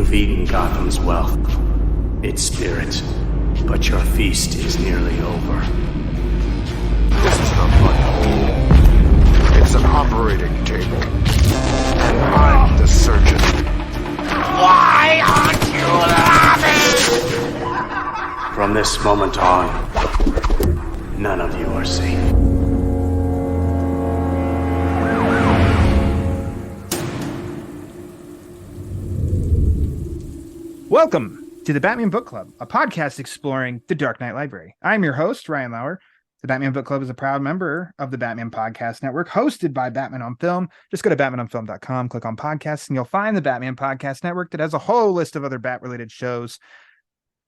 You've eaten Gotham's wealth, its spirit, but your feast is nearly over. This is not my home. It's an operating table. And I'm the surgeon. Why aren't you laughing? From this moment on, none of you are safe. Welcome to the Batman Book Club, a podcast exploring the Dark Knight Library. I'm your host, Ryan Lauer. The Batman Book Club is a proud member of the Batman Podcast Network, hosted by Batman on Film. Just go to batmanonfilm.com, click on podcasts, and you'll find the Batman Podcast Network that has a whole list of other Bat-related shows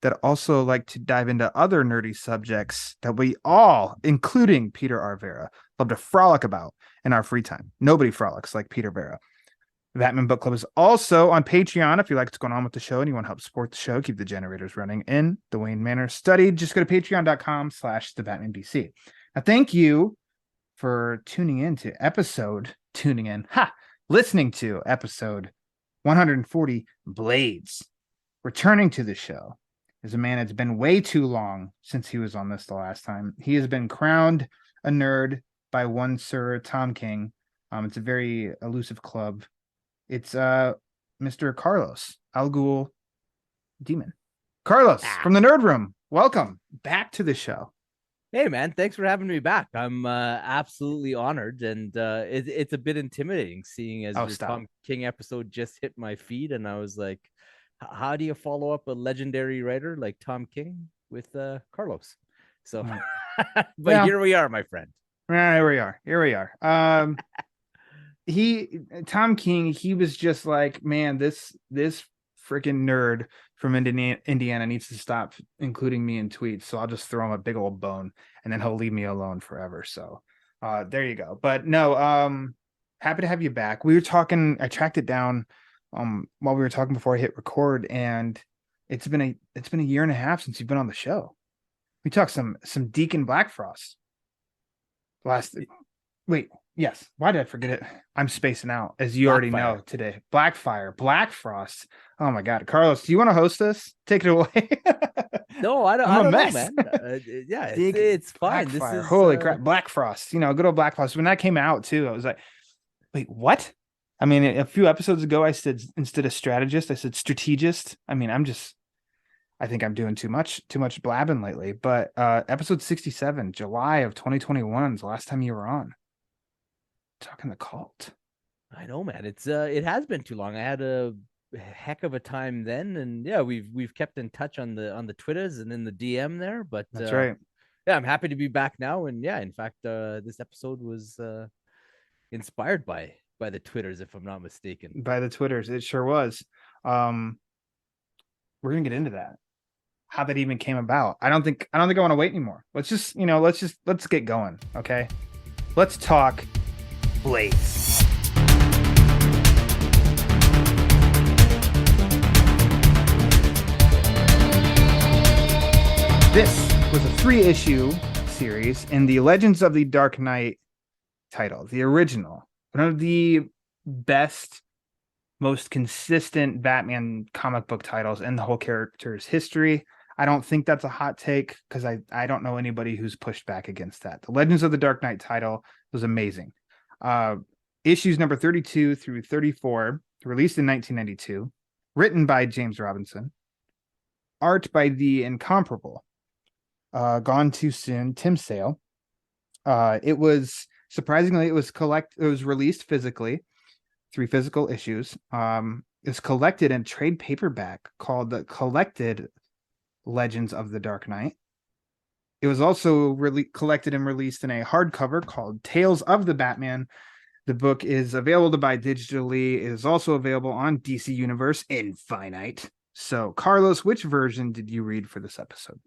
that also like to dive into other nerdy subjects that we all, including Peter R. Vera, love to frolic about in our free time. Nobody frolics like Peter Vera. The Batman Book Club is also on Patreon. If you like what's going on with the show and you want to help support the show, keep the generators running in the Wayne Manor study, just go to patreon.com/thebatmanbc. Now, thank you for listening to episode 140, Blades. Returning to the show is a man that's been way too long since he was on this the last time. He has been crowned a nerd by one Sir Tom King. It's a very elusive club. It's Mr. Carlos Al Ghul Demen. Carlos from the Nerd Room. Welcome back to the show. Hey man, thanks for having me back. I'm absolutely honored, and it's a bit intimidating seeing as your Tom King episode just hit my feed, and I was like, how do you follow up a legendary writer like Tom King with Carlos? So, but here we are, my friend. Here we are. Tom King, he was just like, man, this freaking nerd from Indiana needs to stop including me in tweets. So I'll just throw him a big old bone and then he'll leave me alone forever. So there you go. But no, happy to have you back. We were talking, I tracked it down while we were talking before I hit record, and it's been a year and a half since you've been on the show. We talked some Deacon Blackfrost Yes. Why did I forget it? I'm spacing out, as you already know today. Blackfire, Black Frost. Oh my God, Carlos, do you want to host this? Take it away. No, I don't know, man. It's fine. Blackfire. This is holy crap, Black Frost. You know, good old Black Frost. When that came out too, I was like, wait, what? I mean, a few episodes ago, I said instead of strategist, I said strategist. I mean, I think I'm doing too much blabbing lately. But episode 67, July of 2021 is the last time you were on. Talking the cult. I know, man. It has been too long. I had a heck of a time then, and yeah, we've kept in touch on the Twitters and in the DM there. But that's right. Yeah, I'm happy to be back now, and yeah, in fact, this episode was inspired by the Twitters, if I'm not mistaken. By the Twitters, it sure was. We're gonna get into that. How that even came about. I don't think I want to wait anymore. Let's get going. Okay, let's talk Blades. This was a 3-issue series in the Legends of the Dark Knight title, the original, one of the best, most consistent Batman comic book titles in the whole character's history. I don't think that's a hot take because I don't know anybody who's pushed back against that. The Legends of the Dark Knight title was amazing. Issues number 32 through 34, released in 1992, written by James Robinson, art by the incomparable Gone Too Soon Tim Sale. It was released physically, 3 physical issues. It's collected in trade paperback called the Collected Legends of the Dark Knight. It was also collected and released in a hardcover called Tales of the Batman. The book is available to buy digitally. It is also available on DC Universe Infinite. So, Carlos, which version did you read for this episode?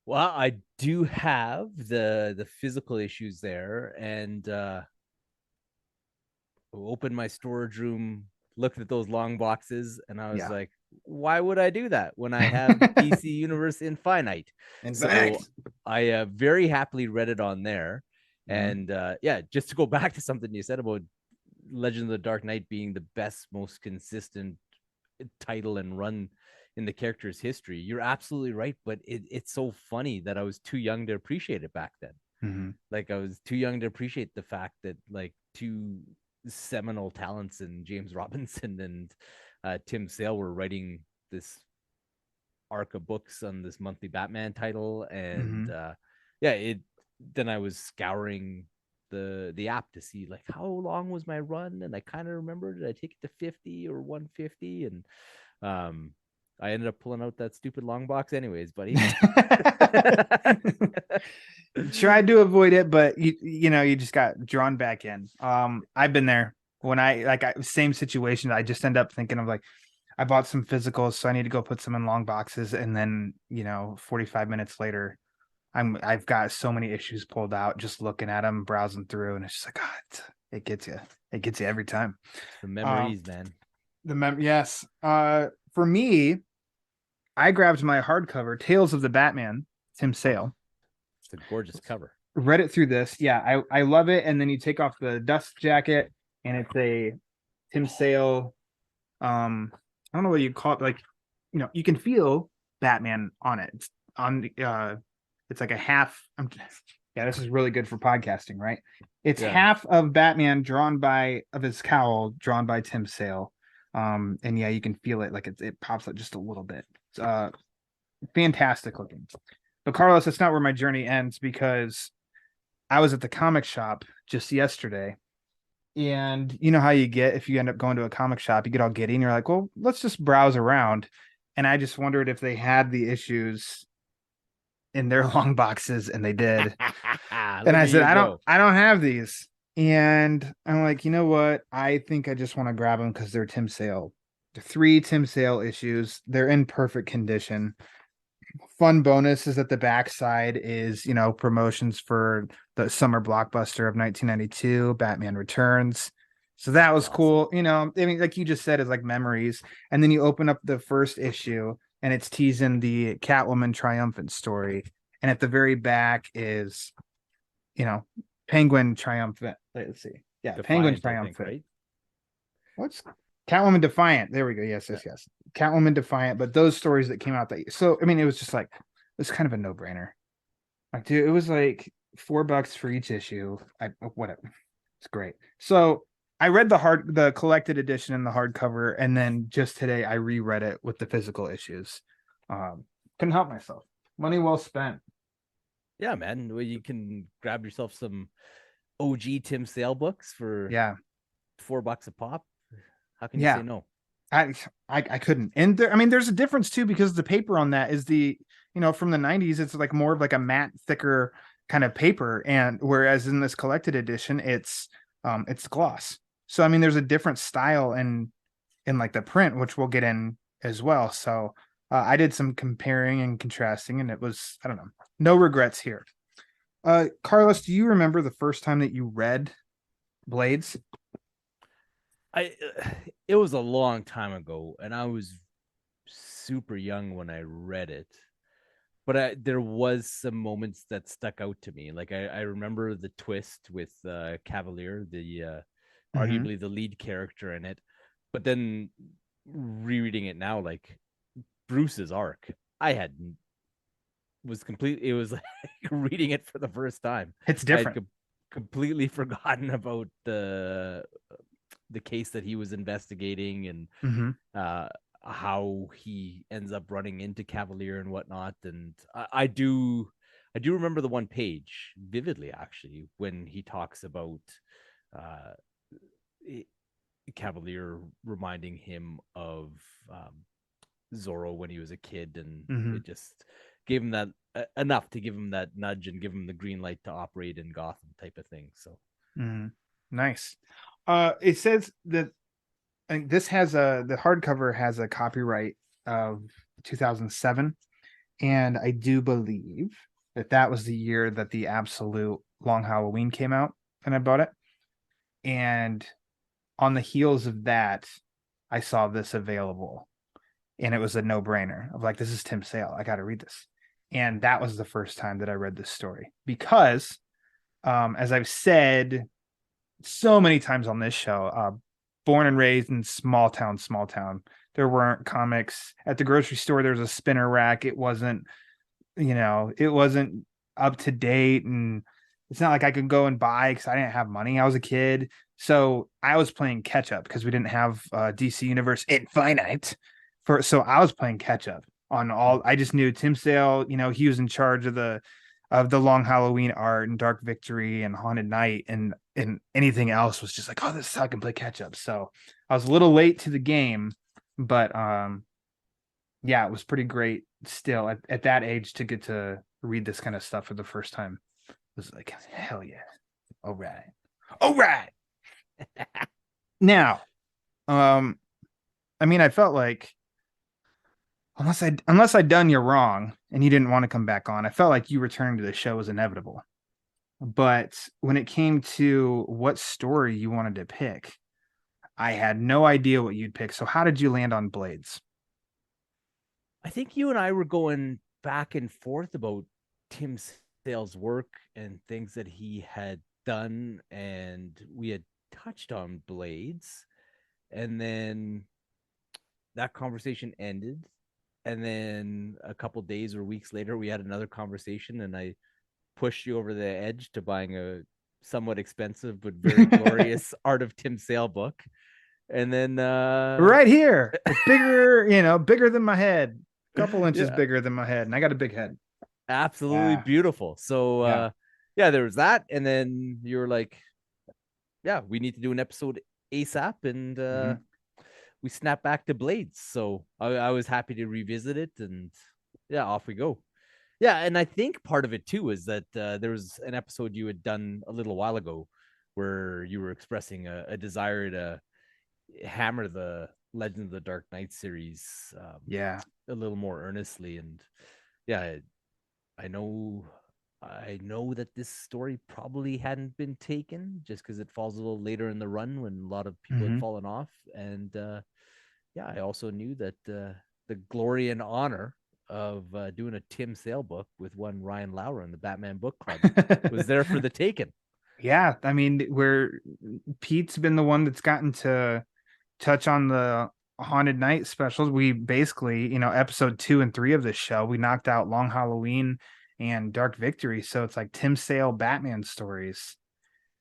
Well, I do have the physical issues there, and opened my storage room, looked at those long boxes, and I was like, why would I do that when I have DC Universe Infinite? So I very happily read it on there. And just to go back to something you said about Legend of the Dark Knight being the best, most consistent title and run in the character's history. You're absolutely right, but it's so funny that I was too young to appreciate it back then. Mm-hmm. Like I was too young to appreciate the fact that like two seminal talents in James Robinson and Tim Sale were writing this arc of books on this monthly Batman title, and then I was scouring the app to see like how long was my run, and I kind of remember, did I take it to 50 or 150, and I ended up pulling out that stupid long box anyways, buddy. Tried to avoid it, but you just got drawn back in. I've been there when same situation. I just end up thinking of like, I bought some physicals, so I need to go put some in long boxes, and then 45 minutes later, I've got so many issues pulled out, just looking at them, browsing through, and it's just like, God, it gets you every time. The memories, man. Yes. For me, I grabbed my hardcover, Tales of the Batman, Tim Sale. It's a gorgeous cover. Read it through this. Yeah, I love it. And then you take off the dust jacket, and it's a Tim Sale. I don't know what you call it. Like, you can feel Batman on it. It's on the. It's like a half. This is really good for podcasting, right? It's half of Batman of his cowl drawn by Tim Sale. And you can feel it, like it pops up just a little bit. It's fantastic looking. But Carlos, that's not where my journey ends, because I was at the comic shop just yesterday, and you know how you get if you end up going to a comic shop, you get all giddy and you're like, well, let's just browse around. And I just wondered if they had the issues in their long boxes, and they did. And I said, I don't have these. And I'm like, you know what? I think I just want to grab them because they're Tim Sale. The 3 Tim Sale issues. They're in perfect condition. Fun bonus is that the backside is, promotions for the summer blockbuster of 1992, Batman Returns. So that was cool. I mean, like you just said, is like memories. And then you open up the first issue, and it's teasing the Catwoman triumphant story. And at the very back is, Penguin triumphant. Let's see. Yeah, Defiant, Penguin triumphant. Right? What's Catwoman Defiant? There we go. Yes. Catwoman Defiant. But those stories that came out that year. So, I mean, it was just like, it was kind of a no-brainer. Like, dude, it was like $4 for each issue. Whatever. It's great. So I read the collected edition and the hardcover, and then just today I reread it with the physical issues. Couldn't help myself. Money well spent. Yeah, man. Well, you can grab yourself some OG Tim Sale books for $4 a pop. How can you say no? I couldn't. And there's a difference too, because the paper on that is from the 90s, it's like more of like a matte, thicker kind of paper, and whereas in this collected edition, it's gloss. So I mean, there's a different style in like the print, which we'll get in as well. So I did some comparing and contrasting, and it was, I don't know, no regrets here. Carlos, do you remember the first time that you read Blades? It was a long time ago, and I was super young when I read it. But there was some moments that stuck out to me. Like I remember the twist with Cavalier, the arguably the lead character in it. But then rereading it now, like Bruce's arc, was completely. It was like reading it for the first time. It's different. I had completely forgotten about the case that he was investigating, and how he ends up running into Cavalier and whatnot. And I do remember the one page vividly, actually, when he talks about Cavalier reminding him of Zorro when he was a kid, and it just gave him that enough to give him that nudge and give him the green light to operate in Gotham type of thing. So nice. It says that this has the hardcover has a copyright of 2007, and I do believe that was the year that the Absolute Long Halloween came out, and I bought it. And on the heels of that, I saw this available, and it was a no-brainer of like, this is Tim Sale, I got to read this. And that was the first time that I read this story, because as I've said so many times on this show, born and raised in small town. There weren't comics at the grocery store. There was a spinner rack. It wasn't, it wasn't up to date, and it's not like I could go and buy because I didn't have money. I was a kid, so I was playing catch up because we didn't have DC Universe Infinite. So I was playing catch up on all. I just knew Tim Sale. He was in charge of the Long Halloween art and Dark Victory and Haunted Night, and anything else was just like, oh, this is how I can play catch up. So I was a little late to the game, but yeah, it was pretty great still at that age to get to read this kind of stuff for the first time. It was like, hell yeah. All right. Now, I felt like unless I'd done you wrong and you didn't want to come back on, I felt like you returning to the show was inevitable. But when it came to what story you wanted to pick, I had no idea what you'd pick. So how did you land on Blades? I think you and I were going back and forth about Tim Sale's work and things that he had done, and we had touched on Blades, and then that conversation ended, and then a couple days or weeks later we had another conversation, and I pushed you over the edge to buying a somewhat expensive but very glorious Art of Tim Sale book. And then right here, bigger than my head, a couple inches bigger than my head, and I got a big head. Absolutely beautiful. So there was that, and then you were like, we need to do an episode ASAP, and we snapped back to Blades. So I was happy to revisit it, and off we go. And I think part of it too is that there was an episode you had done a little while ago where you were expressing a desire to hammer the Legend of the Dark Knight series a little more earnestly. And I know that this story probably hadn't been taken just because it falls a little later in the run when a lot of people had fallen off. And I also knew that the glory and honor of doing a Tim Sale book with one Ryan Lauer in the Batman Book Club was there for the taking. Yeah, where Pete's been the one that's gotten to touch on the Haunted Night specials. We basically, episode 2 and 3 of this show, we knocked out Long Halloween and Dark Victory. So it's like Tim Sale Batman stories.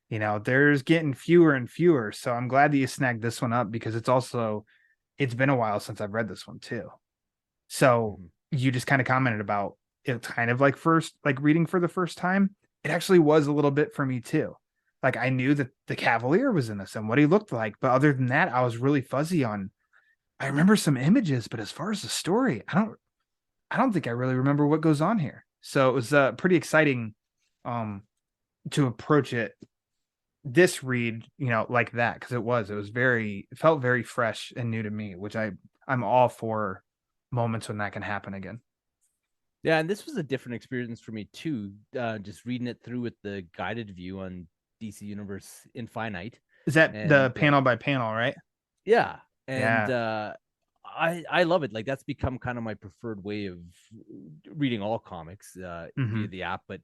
There's getting fewer and fewer. So I'm glad that you snagged this one up because it's been a while since I've read this one too. So you just kind of commented about it, kind of like reading for the first time. It actually was a little bit for me too. Like I knew that the Cavalier was in this and what he looked like, but other than that, I was really fuzzy on. I remember some images, but as far as the story, I don't think I really remember what goes on here. So it was pretty exciting to approach this read, like that, because it felt very fresh and new to me, which I'm all for moments when that can happen again. Yeah, and this was a different experience for me too. Just reading it through with the guided view on DC Universe Infinite. Is that the panel by panel, right? Yeah, and I love it. Like that's become kind of my preferred way of reading all comics via the app, but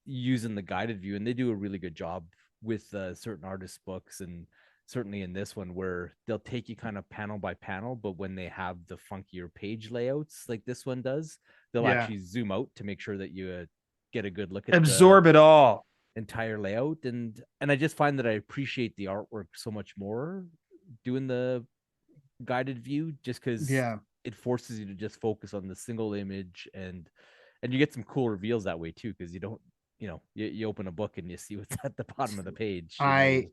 using the guided view, and they do a really good job with certain artist books, and certainly in this one where they'll take you kind of panel by panel, but when they have the funkier page layouts like this one does, they'll actually zoom out to make sure that you get a good look at absorb it all entire layout. And I just find that I appreciate the artwork so much more doing the guided view, just because it forces you to just focus on the single image, and you get some cool reveals that way too, because you don't you open a book and you see what's at the bottom of the page. Big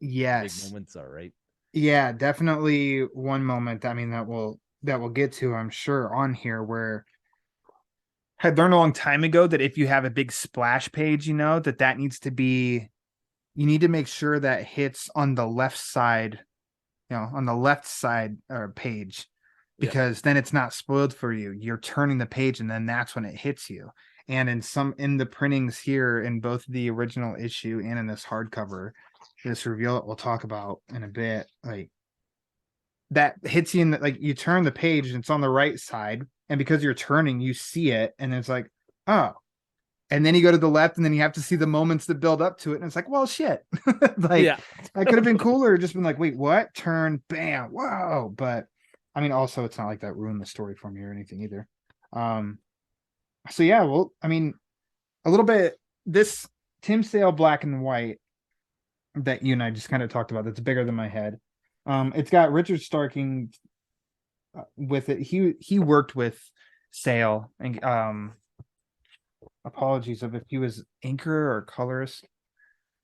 moments are right. Yeah, definitely one moment that we'll get to, I'm sure, on here, where I learned a long time ago that if you have a big splash page, that needs to be, you need to make sure that hits on the left side, on the left side or page, because then it's not spoiled for you. You're turning the page and then that's when it hits you. And in the printings here, in both the original issue and in this hardcover, this reveal that we'll talk about in a bit, like that hits you in like you turn the page and it's on the right side, and because you're turning, you see it, and it's like, oh. and then you go to the left, and then you have to see the moments that build up to it, and it's like, well, shit. Like, that could have been cooler. Just been like, wait, what? Turn, bam, whoa. But I mean, also, it's not like that ruined the story for me or anything either. So yeah, well, I mean, a little bit. This Tim Sale black and white that you and I just kind of talked about. That's bigger than my head. It's got Richard Starking with it. He worked with Sale, and apologies if he was inker or colorist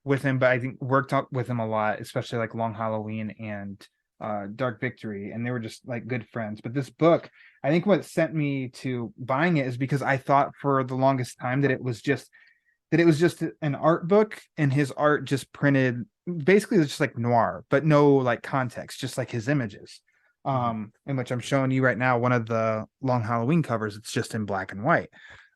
with him, but I think worked up with him a lot, especially like Long Halloween and Dark Victory, and they were just like good friends. But this book, I think what sent me to buying it is because I thought for the longest time that it was just an art book, and his art just printed basically it's just like noir, but no like context, just like his images. In which I'm showing you right now one of the Long Halloween covers. It's just in black and white.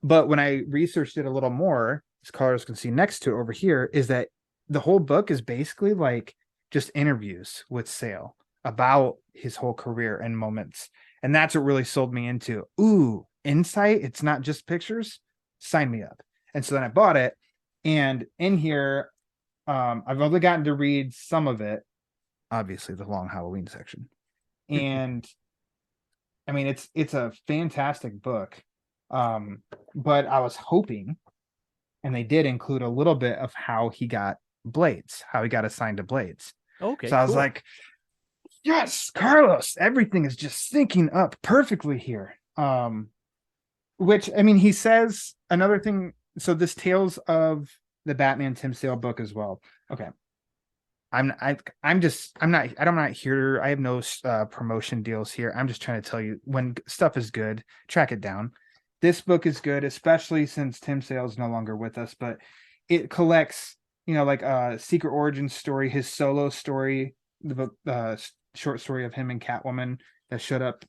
But when I researched it a little more, as colors can see next to it over here, is that the whole book is basically like just interviews with Sale about his whole career and moments. And that's what really sold me into, ooh, insight. It's not just pictures. Sign me up. And so then I bought it. And in here, I've only gotten to read some of it, obviously the Long Halloween section. And I mean, it's a fantastic book. But I was hoping, and they did include a little bit of how he got Blades, how he got assigned to Blades. Okay. So I was like, yes, Carlos, everything is just syncing up perfectly here. Which, I mean, he says another thing. So this Tales of the Batman Tim Sale book as well. Okay. I'm not here. I have no promotion deals here. I'm just trying to tell you, when stuff is good, track it down. This book is good, especially since Tim Sale is no longer with us, but it collects, like a Secret Origin story, his solo story, the book, short story of him and Catwoman that showed up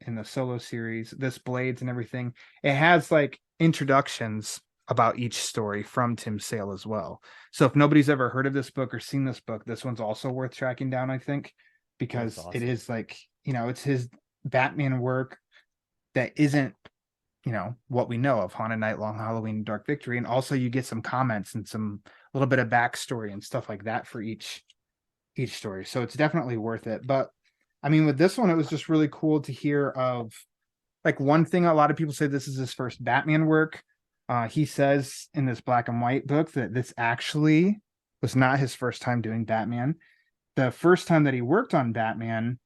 in the solo series, this Blades and everything. It has like introductions about each story from Tim Sale as well. So if nobody's ever heard of this book or seen this book, this one's also worth tracking down, I think, because It is like, it's his Batman work that isn't, what we know of Haunted Night, Long Halloween, Dark Victory. And also you get some comments and some little bit of backstory and stuff like that for each story. So it's definitely worth it. But I mean, with this one, it was just really cool to hear of like one thing. A lot of people say this is his first Batman work. He says in this black and white book that this actually was not his first time doing Batman. The first time that he worked on Batman,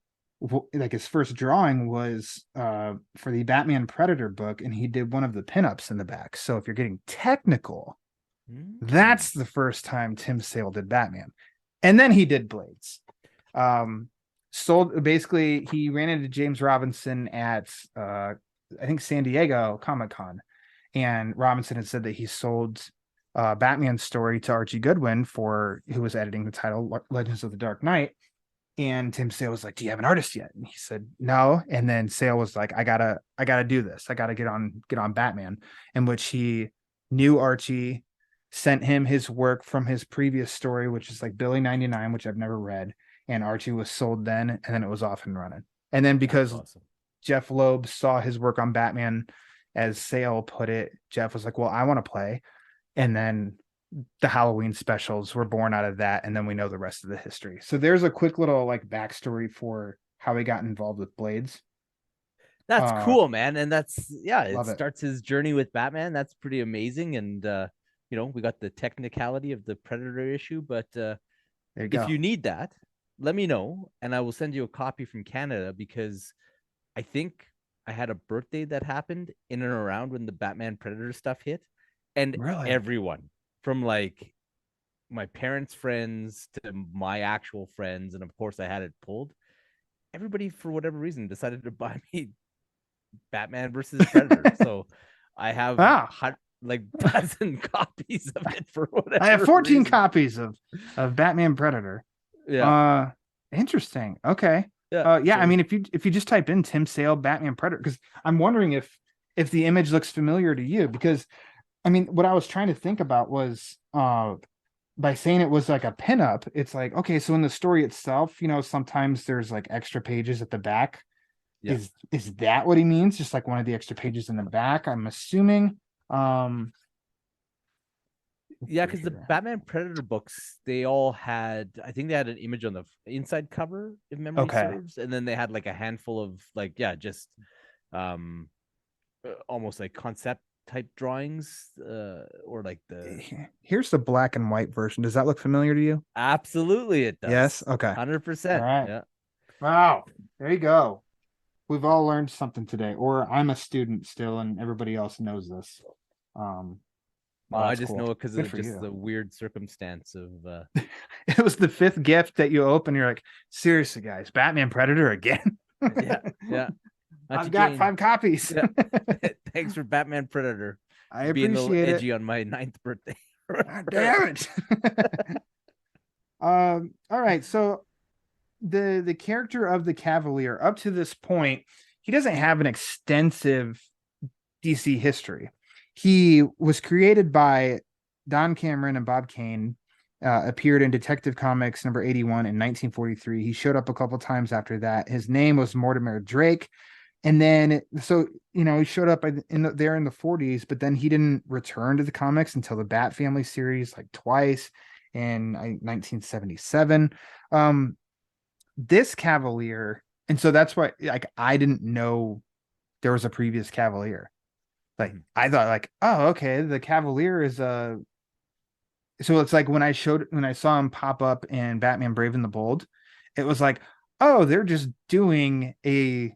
like his first drawing, was for the Batman Predator book, and he did one of the pinups in the back. So if you're getting technical, that's the first time Tim Sale did Batman. And then he did Blades. Basically, he ran into James Robinson at I think San Diego Comic-Con. And Robinson had said that he sold Batman's story to Archie Goodwin, who was editing the title Legends of the Dark Knight. And Tim Sale was like, "Do you have an artist yet?" And he said, "No." And then Sale was like, "I gotta do this. I gotta get on Batman." In which he knew Archie, sent him his work from his previous story, which is like Billy 99, which I've never read. And Archie was sold then, and then it was off and running. And then because Jeff Loeb saw his work on Batman, as Sale put it, Jeff was like, "Well, I want to play." And then the Halloween specials were born out of that. And then we know the rest of the history. So there's a quick little like backstory for how he got involved with Blades. That's cool, man. And it starts his journey with Batman. That's pretty amazing. And, we got the technicality of the Predator issue, but if you need that, let me know. And I will send you a copy from Canada, because I think I had a birthday that happened in and around when the Batman Predator stuff hit, and everyone from like my parents' friends to my actual friends, and of course I had it pulled. Everybody, for whatever reason, decided to buy me Batman versus Predator. So I have like dozen copies of it for whatever. I have 14 reason. copies of Batman Predator. Yeah. Interesting. Okay. Yeah. I mean, if you just type in Tim Sale Batman Predator, because I'm wondering if the image looks familiar to you, because I mean, what I was trying to think about was by saying it was like a pinup, it's like, okay, so in the story itself, sometimes there's like extra pages at the back. Yeah. Is that what he means? Just like one of the extra pages in the back, I'm assuming. Yeah, because the Batman Predator books, they all had, I think they had an image on the inside cover, if memory serves, and then they had like a handful of like, yeah, just almost like concept type drawings, or like the. Here's the black and white version. Does that look familiar to you? Absolutely, it does. Yes. Okay. 100%. All right. Yeah. Wow. There you go. We've all learned something today, or I'm a student still, and everybody else knows this. I just cool. know it because of just you. the weird circumstance of. It was the 5th gift that you open. You're like, seriously, guys, Batman Predator again? Yeah. I've got 5 copies. Yeah. Thanks for Batman Predator. I appreciate being a little edgy it. on my 9th birthday. God damn it. All right. So the character of the Cavalier, up to this point, he doesn't have an extensive DC history. He was created by Don Cameron and Bob Kane, appeared in Detective Comics number 81 in 1943. He showed up a couple times after that. His name was Mortimer Drake. And then, so, he showed up there in the 40s, but then he didn't return to the comics until the Bat Family series, like twice in 1977. This Cavalier, and so that's why, like, I didn't know there was a previous Cavalier. Like, I thought, like, oh, okay, the Cavalier is so it's like when I saw him pop up in Batman Brave and the Bold, it was like, oh, they're just doing a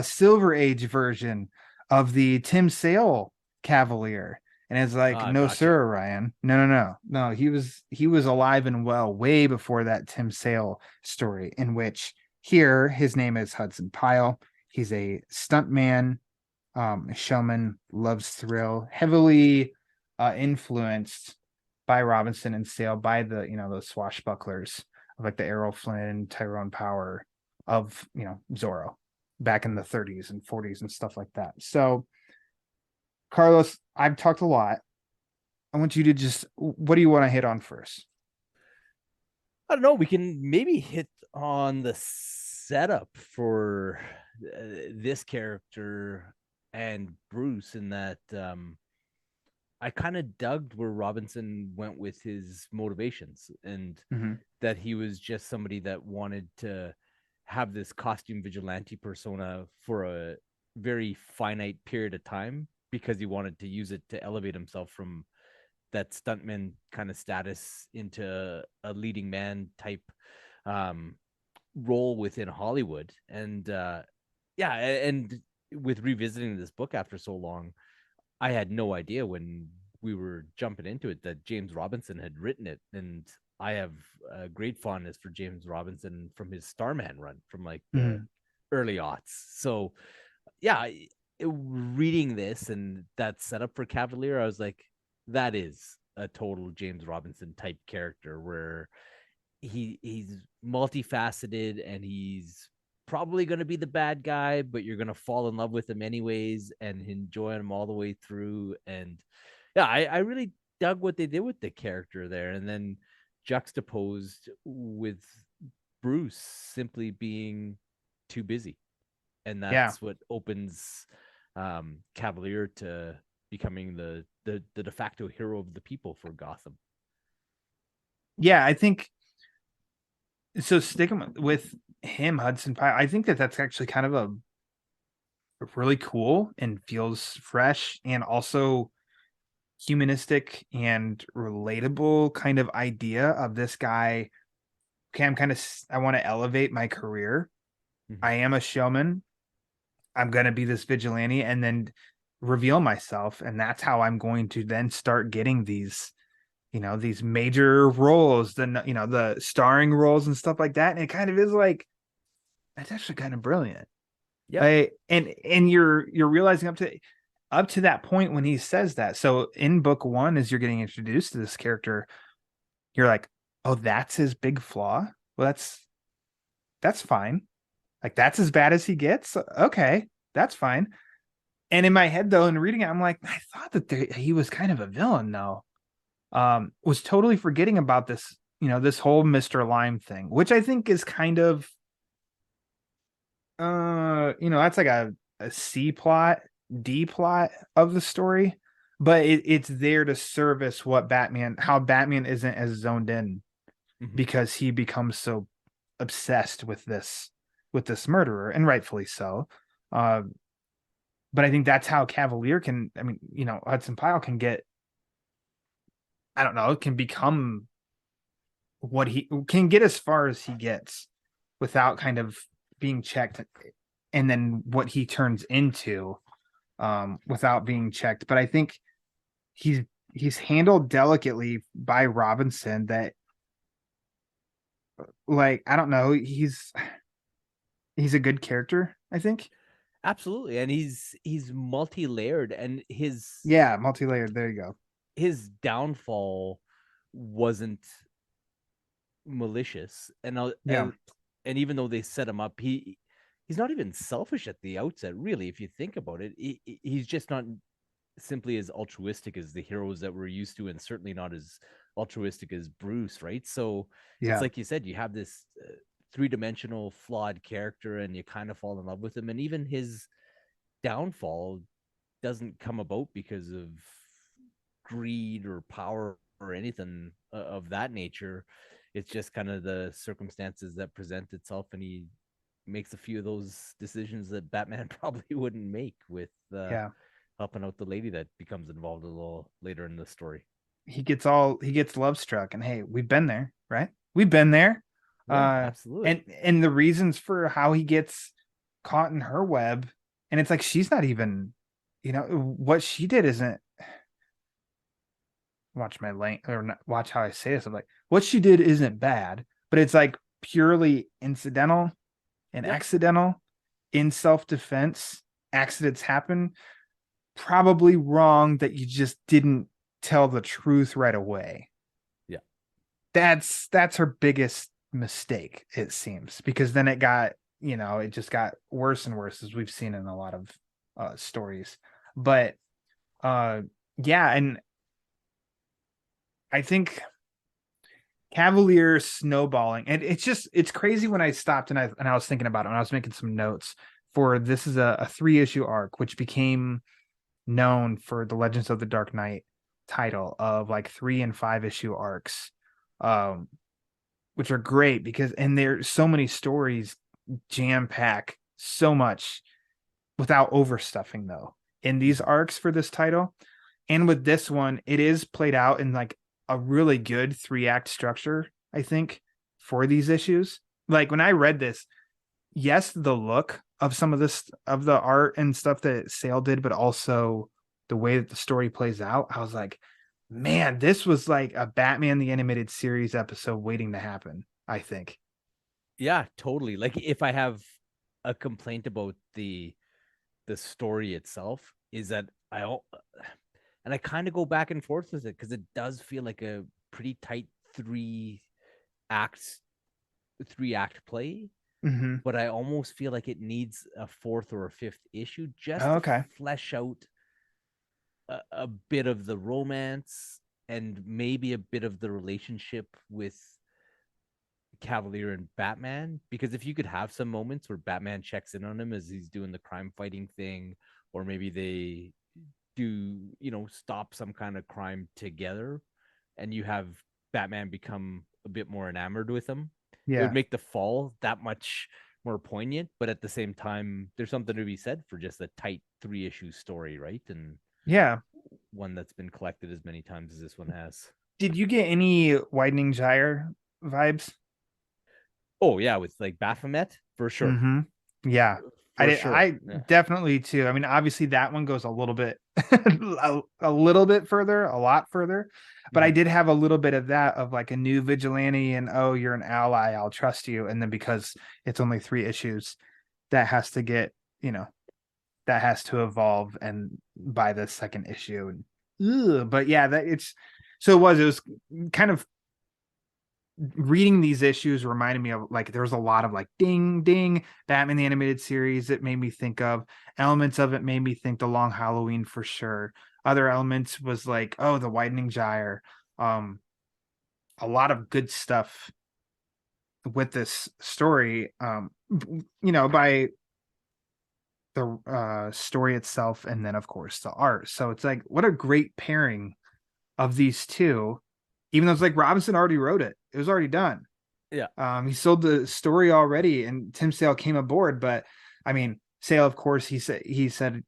Silver Age version of the Tim Sale Cavalier. And it's like, no, gotcha. Sir, Ryan. No. He was alive and well way before that Tim Sale story, in which here his name is Hudson Pyle. He's a stuntman, a showman, loves thrill, heavily influenced by Robinson and Sale, by the those swashbucklers of like the Errol Flynn, Tyrone Power of Zorro back in the 30s and 40s and stuff like that. So, Carlos, I've talked a lot. I want you to what do you want to hit on first? I don't know. We can maybe hit on the setup for this character and Bruce, in that I kind of dug where Robinson went with his motivations, and that he was just somebody that wanted to have this costume vigilante persona for a very finite period of time, because he wanted to use it to elevate himself from that stuntman kind of status into a leading man type role within Hollywood. And and with revisiting this book after so long, I had no idea when we were jumping into it that James Robinson had written it. And I have a great fondness for James Robinson from his Starman run from like the early aughts. So yeah, reading this and that setup for Cavalier, I was like, that is a total James Robinson type character, where he's multifaceted, and he's probably going to be the bad guy, but you're going to fall in love with him anyways and enjoy him all the way through. And yeah, I really dug what they did with the character there. And then juxtaposed with Bruce simply being too busy, and that's what opens Cavalier to becoming the de facto hero of the people for Gotham. Yeah, I think so. Sticking with him, Hudson Pyle, I think that's actually kind of a really cool and feels fresh, and also humanistic and relatable kind of idea of this guy. Okay, I want to elevate my career. I am a showman. I'm going to be this vigilante and then reveal myself. And that's how I'm going to then start getting these, these major roles, the starring roles and stuff like that. And it kind of is like, that's actually kind of brilliant. Yeah. And you're realizing up to that point when he says that. So in book 1, as you're getting introduced to this character, you're like, oh, that's his big flaw. Well, that's fine. Like, that's as bad as he gets. Okay, that's fine. And in my head, though, in reading it, I'm like, I thought that he was kind of a villain, though. Was totally forgetting about this, this whole Mr. Lime thing, which I think is kind of, that's like a C plot, D plot of the story. but it's there to service how Batman isn't as zoned in because he becomes so obsessed with this murderer, and rightfully so. But I think that's how Cavalier can, I mean, Hudson Pyle can get, I don't know, can become what he can get as far as he gets without kind of being checked, and then what he turns into without being checked. But I think he's handled delicately by Robinson, that, like, I don't know, he's a good character, I think. Absolutely. And he's multi-layered, and Multi-layered, there you go. His downfall wasn't malicious, and even though they set him up, he's not even selfish at the outset, really. If you think about it, he's just not simply as altruistic as the heroes that we're used to, and certainly not as altruistic as Bruce, right? So it's like you said, you have this three-dimensional flawed character, and you kind of fall in love with him, and even his downfall doesn't come about because of greed or power or anything of that nature. It's just kind of the circumstances that present itself, and he makes a few of those decisions that Batman probably wouldn't make, with helping out the lady that becomes involved a little later in the story. He gets love struck, and hey, we've been there, right? We've been there. Absolutely. And the reasons for how he gets caught in her web, and it's like, she's not even, what she did isn't, watch my lane, or not, watch how I say this. I'm like, what she did isn't bad, but it's like purely incidental and accidental, in self-defense. Accidents happen. Probably wrong that you just didn't tell the truth right away. Yeah. That's her biggest mistake, it seems, because then it just got worse and worse, as we've seen in a lot of stories. But and I think Cavalier snowballing, and it's crazy. When I stopped and I was thinking about it, and I was making some notes for this, is a 3-issue arc which became known for the Legends of the Dark Knight title, of like 3 and 5 issue arcs, which are great because, and there's so many stories jam pack so much without overstuffing, though, in these arcs for this title. And with this one, it is played out in like a really good 3-act structure, I think, for these issues. Like, when I read this, yes, the look of some of this, of the art and stuff that Sale did, but also the way that the story plays out, I was like, man, this was like a Batman the Animated Series episode waiting to happen, I think. Yeah, totally. Like, if I have a complaint about the story itself, is that I kind of go back and forth with it, because it does feel like a pretty tight 3-act play. Mm-hmm. But I almost feel like it needs a 4th or a 5th issue just to flesh out a bit of the romance, and maybe a bit of the relationship with Cavalier and Batman. Because if you could have some moments where Batman checks in on him as he's doing the crime fighting thing, or maybe they do, stop some kind of crime together, and you have Batman become a bit more enamored with him, it would make the fall that much more poignant. But at the same time, there's something to be said for just a tight 3-issue story, right? And one that's been collected as many times as this one has. Did you get any Widening Gyre vibes? Oh yeah, with like Baphomet, for sure. Mm-hmm. Yeah. I definitely too. I mean, obviously that one goes a little bit a little bit further, a lot further, but I did have a little bit of that, of like a new vigilante, and oh, you're an ally, I'll trust you. And then because it's only 3 issues, that has to get, that has to evolve, and by the 2nd issue. But yeah, it was kind of, reading these issues reminded me of, like, there was a lot of like ding ding Batman the Animated Series. It made me think of elements of it, made me think the Long Halloween for sure. Other elements was like, oh, the Widening Gyre. A lot of good stuff with this story. By the story itself, and then of course the art. So it's like, what a great pairing of these two. Even though it's like Robinson already wrote it, it was already done. Yeah. He sold the story already, and Tim Sale came aboard. But I mean, Sale, of course, he said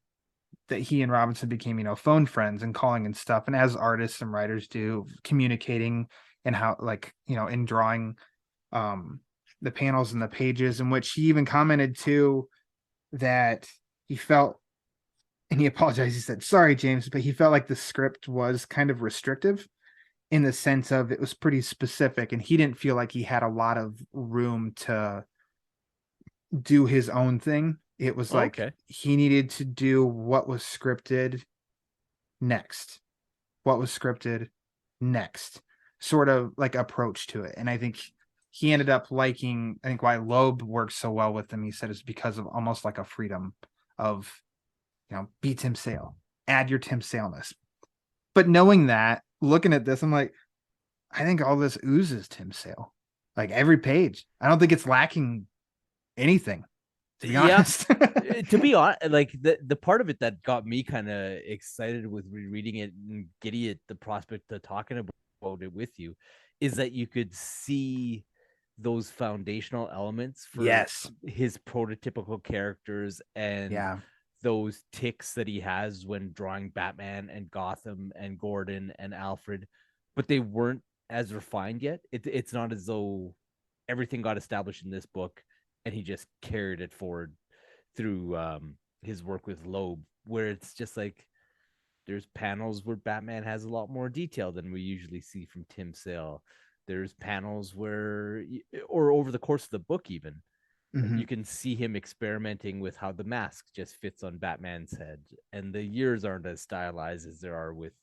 that he and Robinson became, phone friends and calling and stuff, and as artists and writers do, communicating and how, like, in drawing the panels and the pages, in which he even commented too that he felt, and he apologized, he said, "Sorry, James," but he felt like the script was kind of restrictive in the sense of it was pretty specific, and he didn't feel like he had a lot of room to do his own thing. It was like he needed to do what was scripted next, sort of like approach to it. And I think he ended up liking, I think why Loeb works so well with him, he said, is because of almost like a freedom of, be Tim Sale, add your Tim Sale-ness. But knowing that, looking at this, I'm like, I think all this oozes Tim Sale. Like every page. I don't think it's lacking anything, to be honest. To be honest, like the part of it that got me kind of excited with rereading it and giddy at the prospect of talking about it with you is that you could see those foundational elements for his prototypical characters and those ticks that he has when drawing Batman and Gotham and Gordon and Alfred, but they weren't as refined yet. It's not as though everything got established in this book and he just carried it forward through his work with Loeb, where it's just like there's panels where Batman has a lot more detail than we usually see from Tim Sale. There's panels where, or over the course of the book even, you can see him experimenting with how the mask just fits on Batman's head, and the ears aren't as stylized as there are with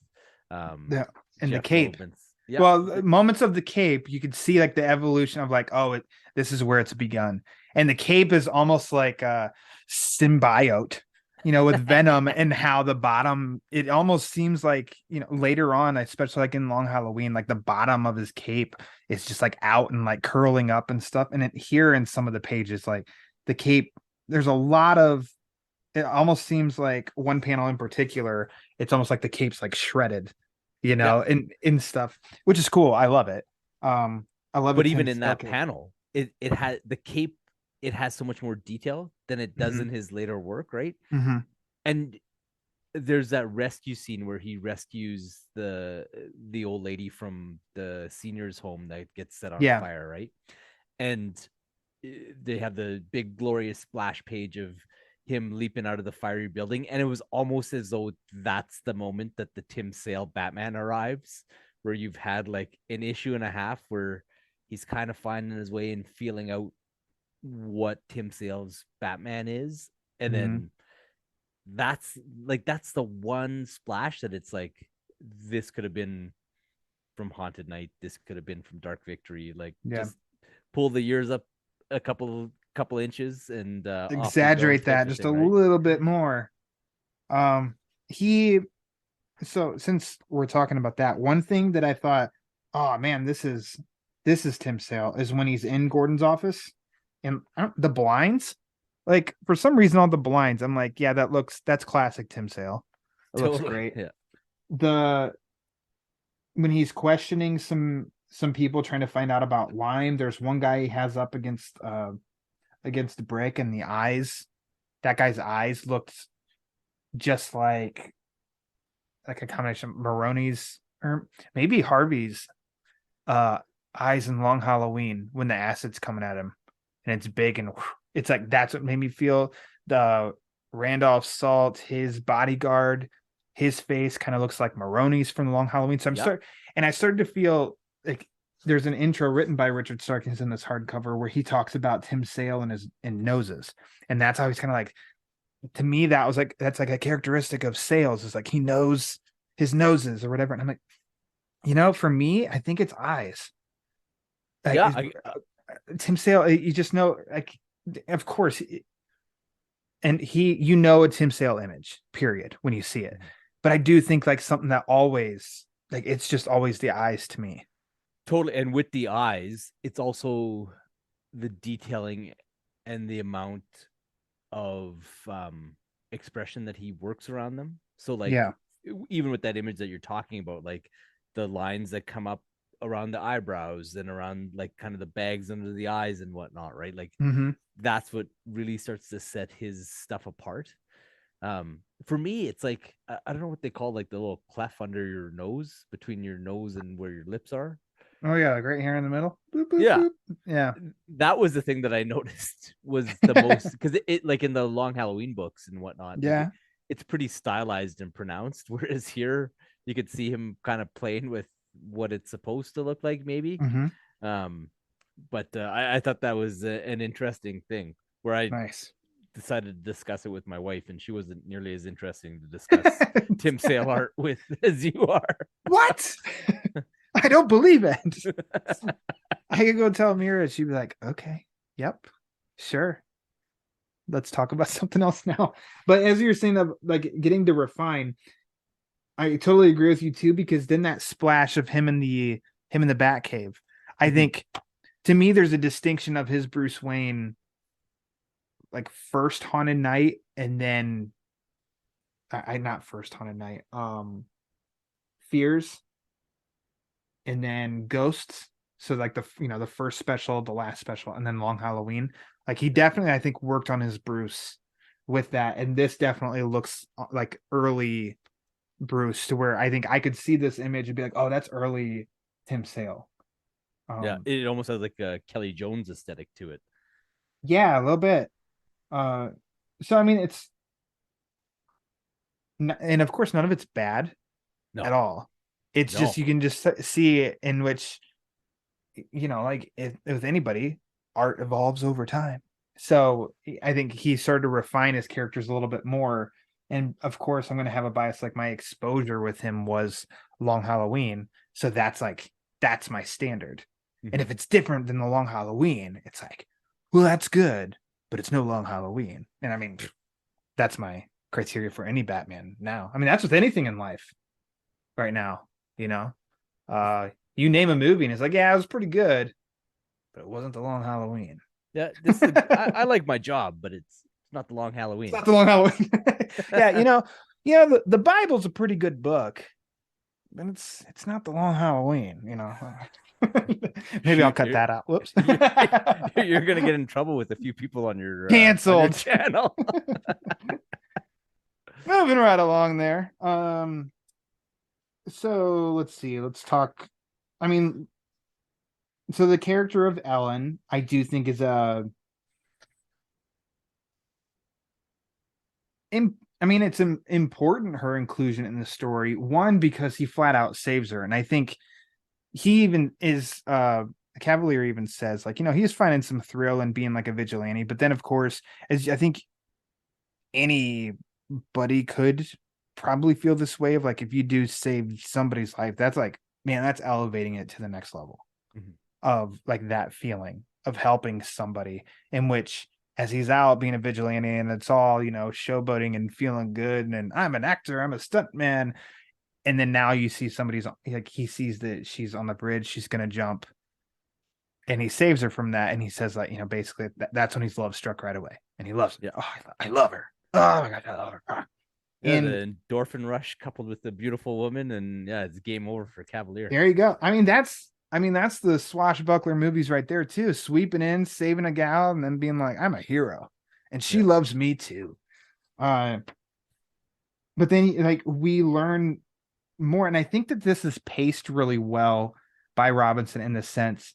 and Jeff the cape. Well, moments of the cape, you could see like the evolution of like, this is where it's begun. And the cape is almost like a symbiote, with Venom, and how the bottom, it almost seems like, later on, especially like in Long Halloween, like the bottom of his cape is just like out and like curling up and stuff. And here in some of the pages, like the cape, there's a lot of, it almost seems like one panel in particular, it's almost like the cape's like shredded, and in stuff, which is cool. I love it. I love it. But even in that panel, it had the cape, it has so much more detail than it does in his later work, right? And there's that rescue scene where he rescues the old lady from the seniors home that gets set on fire, right? And they have the big glorious splash page of him leaping out of the fiery building, and it was almost as though that's the moment that the Tim Sale Batman arrives, where you've had like an issue and a half where he's kind of finding his way and feeling out what Tim Sale's Batman is, and then that's the one splash that it's like, this could have been from Haunted Night, this could have been from Dark Victory, like just pull the ears up a couple inches and exaggerate that just a little bit more. So since we're talking about that, one thing that I thought, oh man, this is Tim Sale, is when he's in Gordon's office and the blinds, like for some reason all the blinds, I'm like, yeah, that's classic Tim Sale. It looks great. When he's questioning some people trying to find out about Lyme, there's one guy he has up against the brick, and the eyes, that guy's eyes looked just like a combination of Maroney's or maybe Harvey's eyes in Long Halloween when the acid's coming at him and it's big, and it's like, that's what made me feel. The Randolph Salt, his bodyguard, his face kind of looks like Maroney's from Long Halloween. So I started to feel like there's an intro written by Richard Starkins in this hardcover where he talks about Tim Sale and noses, and that's how he's kind of like, to me, that's like a characteristic of Sale's, is like he knows his noses or whatever. And I'm like, for me, I think it's eyes. Like, Tim Sale, you just know, like, of course, and a Tim Sale image, period, when you see it. But I do think like something that always, like, it's just always the eyes to me. Totally. And with the eyes, it's also the detailing and the amount of expression that he works around them. So like Yeah. even with that image that you're talking about, like the lines that come up around the eyebrows and around like kind of the bags under the eyes and whatnot, right? Like Mm-hmm. that's what really starts to set his stuff apart. For me, it's like I don't know what they call like the little cleft under your nose, between your nose and where your lips are. Oh yeah, like right here in the middle. Boop, boop, Yeah, boop. Yeah. that was the thing that I noticed was the most, because it like in the Long Halloween books and whatnot, like Yeah. it's pretty stylized and pronounced. Whereas here, you could see him kind of playing with what it's supposed to look like, maybe. Mm-hmm. Um, but I thought that was an interesting thing where I Nice. decided to discuss it with my wife, and she wasn't nearly as interesting to discuss Tim Sale art with as you are. What? I don't believe it. I could go tell Mira, she'd be like, okay, yep, sure. Let's talk about something else now. But as you're saying of like getting to refine, I totally agree with you too, because then that splash of him in the Batcave, I think to me there's a distinction of his Bruce Wayne like first haunted night and then I not first haunted night, fears and then ghosts. So like the first special, the last special, and then Long Halloween. Like he definitely, I think, worked on his Bruce with that, and this definitely looks like early Bruce, to where I think I could see this image and be like, oh, that's early Tim Sale. Yeah, it almost has like a Kelly Jones aesthetic to it. Yeah, a little bit. So I mean, it's and of course none of it's bad at all. It's just you can just see it in which like with anybody, art evolves over time. So I think he started to refine his characters a little bit more. And of course, I'm going to have a bias. Like my exposure with him was Long Halloween. So that's my standard. And if it's different than the Long Halloween, it's like, well, that's good, but it's no Long Halloween. And I mean, that's my criteria for any Batman now. I mean, that's with anything in life right now, you name a movie and it's like, yeah, it was pretty good, but it wasn't the Long Halloween. Yeah, I like my job, but it's not the Long Halloween. It's not the Long Halloween. Yeah, the Bible's a pretty good book, but it's not the Long Halloween. Maybe I'll cut that out. Whoops. You're gonna get in trouble with a few people on your canceled channel. Moving right along there. So let's see. Let's talk. I mean, so the character of Ellen, I do think is it's important, her inclusion in the story. One, because he flat out saves her, and I think he even is. Cavalier even says, like, he's finding some thrill in being like a vigilante, but then of course, as I think anybody could probably feel this way of like, if you do save somebody's life, that's like, man, that's elevating it to the next level of like that feeling of helping somebody, in which as he's out being a vigilante and it's all showboating and feeling good and I'm an actor, I'm a stunt man, and then now you see somebody's like, he sees that she's on the bridge, she's gonna jump, and he saves her from that, and he says like, basically that's when he's love struck right away, and he loves her. Yeah. Oh, I love her. Oh my god, I love her. Yeah, and the endorphin rush coupled with the beautiful woman, and yeah, it's game over for Cavalier. There you go. I mean, that's the swashbuckler movies right there too. Sweeping in, saving a gal, and then being like, I'm a hero, and she loves me too. But then like we learn more, and I think that this is paced really well by Robinson in the sense,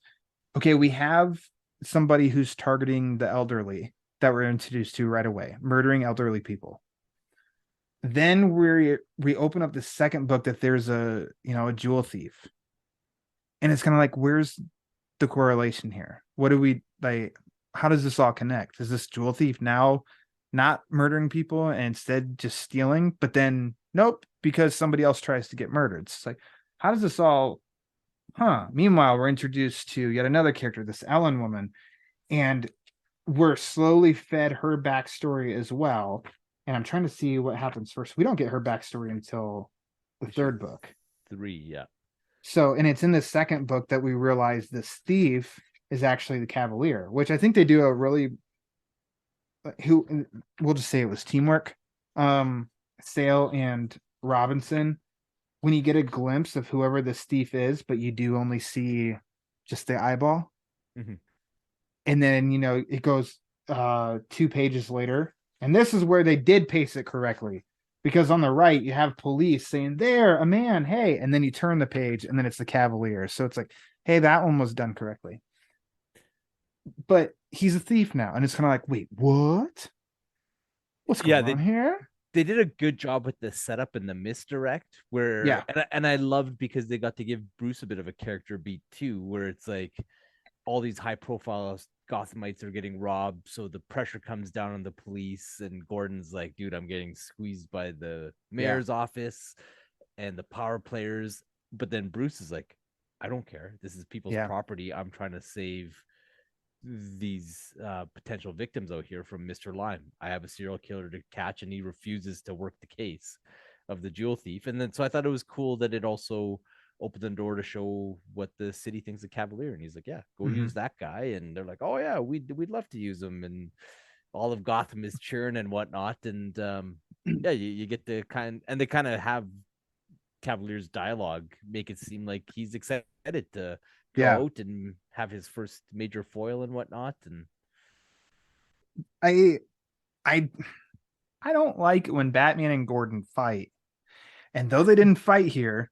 okay, we have somebody who's targeting the elderly that we're introduced to right away, murdering elderly people. Then we open up the second book that there's a jewel thief, and it's kind of like, where's the correlation here? What do we like? How does this all connect? Is this jewel thief now not murdering people and instead just stealing? But then nope, because somebody else tries to get murdered. It's like, how does this all? Meanwhile, we're introduced to yet another character, this Ellen woman, and we're slowly fed her backstory as well. And I'm trying to see what happens first. We don't get her backstory until the third book. 3, yeah. So, and it's in the second book that we realize this thief is actually the Cavalier, which I think they do a really who we'll just say it was teamwork. Sale and Robinson, when you get a glimpse of whoever this thief is, but you do only see just the eyeball. Mm-hmm. And then, it goes 2 pages later. And this is where they did pace it correctly. Because on the right, you have police saying, there, a man, hey. And then you turn the page and then it's the Cavalier. So it's like, hey, that one was done correctly. But he's a thief now. And it's kind of like, wait, what? What's going on here? They did a good job with the setup and the misdirect where, and I loved because they got to give Bruce a bit of a character beat too, where it's like all these high profile Gothamites are getting robbed. So the pressure comes down on the police and Gordon's like, dude, I'm getting squeezed by the mayor's office and the power players. But then Bruce is like, I don't care. This is people's property. I'm trying to save these potential victims out here from Mr. Lime. I have a serial killer to catch and he refuses to work the case of the jewel thief. And then so I thought it was cool that it also opened the door to show what the city thinks of Cavalier. And he's like, yeah, go use that guy. And they're like, oh yeah, we'd love to use him. And all of Gotham is cheering and whatnot. And you get to they kind of have Cavalier's dialogue make it seem like he's excited to go out and have his first major foil and whatnot. And I don't like when Batman and Gordon fight. And though they didn't fight here,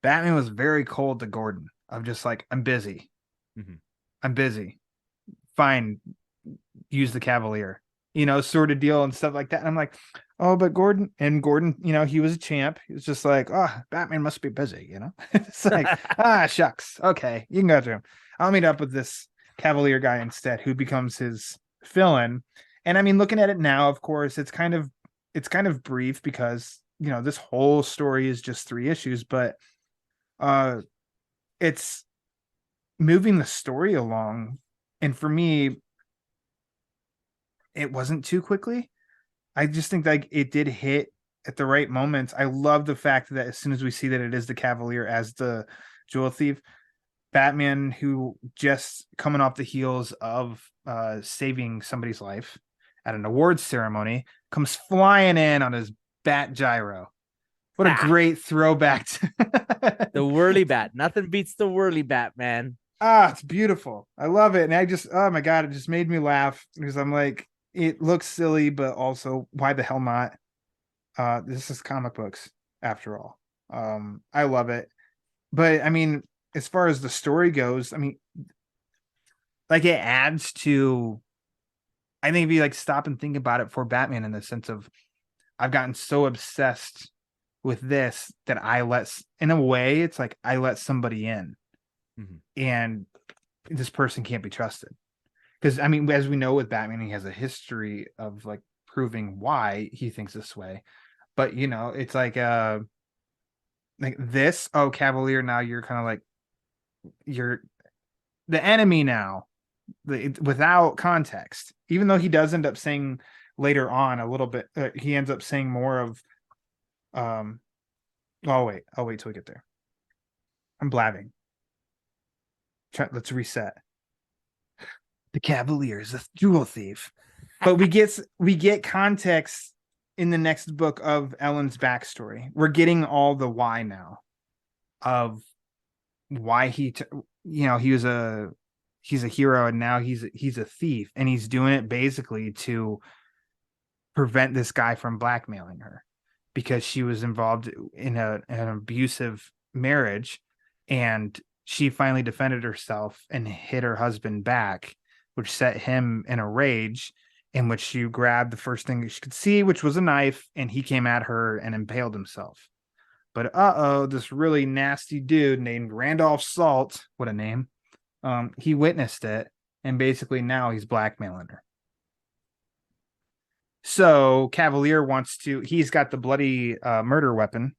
Batman was very cold to Gordon. I'm just like, I'm busy. Mm-hmm. I'm busy. Fine. Use the Cavalier, sort of deal and stuff like that. And I'm like, oh, but Gordon, he was a champ. He was just like, oh, Batman must be busy, It's like, shucks. Okay, you can go to him. I'll meet up with this Cavalier guy instead, who becomes his fill-in. And I mean, looking at it now, of course, it's kind of brief because, this whole story is just 3 issues, but it's moving the story along. And for me, it wasn't too quickly. I just think like it did hit at the right moments. I love the fact that as soon as we see that it is the Cavalier as the jewel thief, Batman, who just coming off the heels of saving somebody's life at an awards ceremony, comes flying in on his bat gyro. What a great throwback to the whirly bat. Nothing beats the whirly bat, man. It's beautiful. I love it. And I just, oh my God, it just made me laugh because I'm like, it looks silly, but also why the hell not? This is comic books after all. I love it. But I mean, as far as the story goes, I mean, like it adds to, I think if you like stop and think about it for Batman in the sense of, I've gotten so obsessed with this that in a way, it's like I let somebody in. Mm-hmm. And this person can't be trusted. Because, I mean, as we know with Batman, he has a history of like proving why he thinks this way. But, it's like this, Cavalier, now you're kind of like, you're the enemy now, without context. Even though he does end up saying later on a little bit, he ends up saying more of, I'll wait till we get there. I'm blabbing. Let's reset. The Cavalier is a jewel thief, but we get context in the next book of Ellen's backstory. We're getting all the why now of why he's a hero and now he's a thief, and he's doing it basically to prevent this guy from blackmailing her because she was involved in an abusive marriage, and she finally defended herself and hit her husband back, which set him in a rage, in which she grabbed the first thing she could see, which was a knife, and he came at her and impaled himself. But this really nasty dude named Randolph Salt, what a name, he witnessed it, and basically now he's blackmailing her. So Cavalier he's got the bloody murder weapon.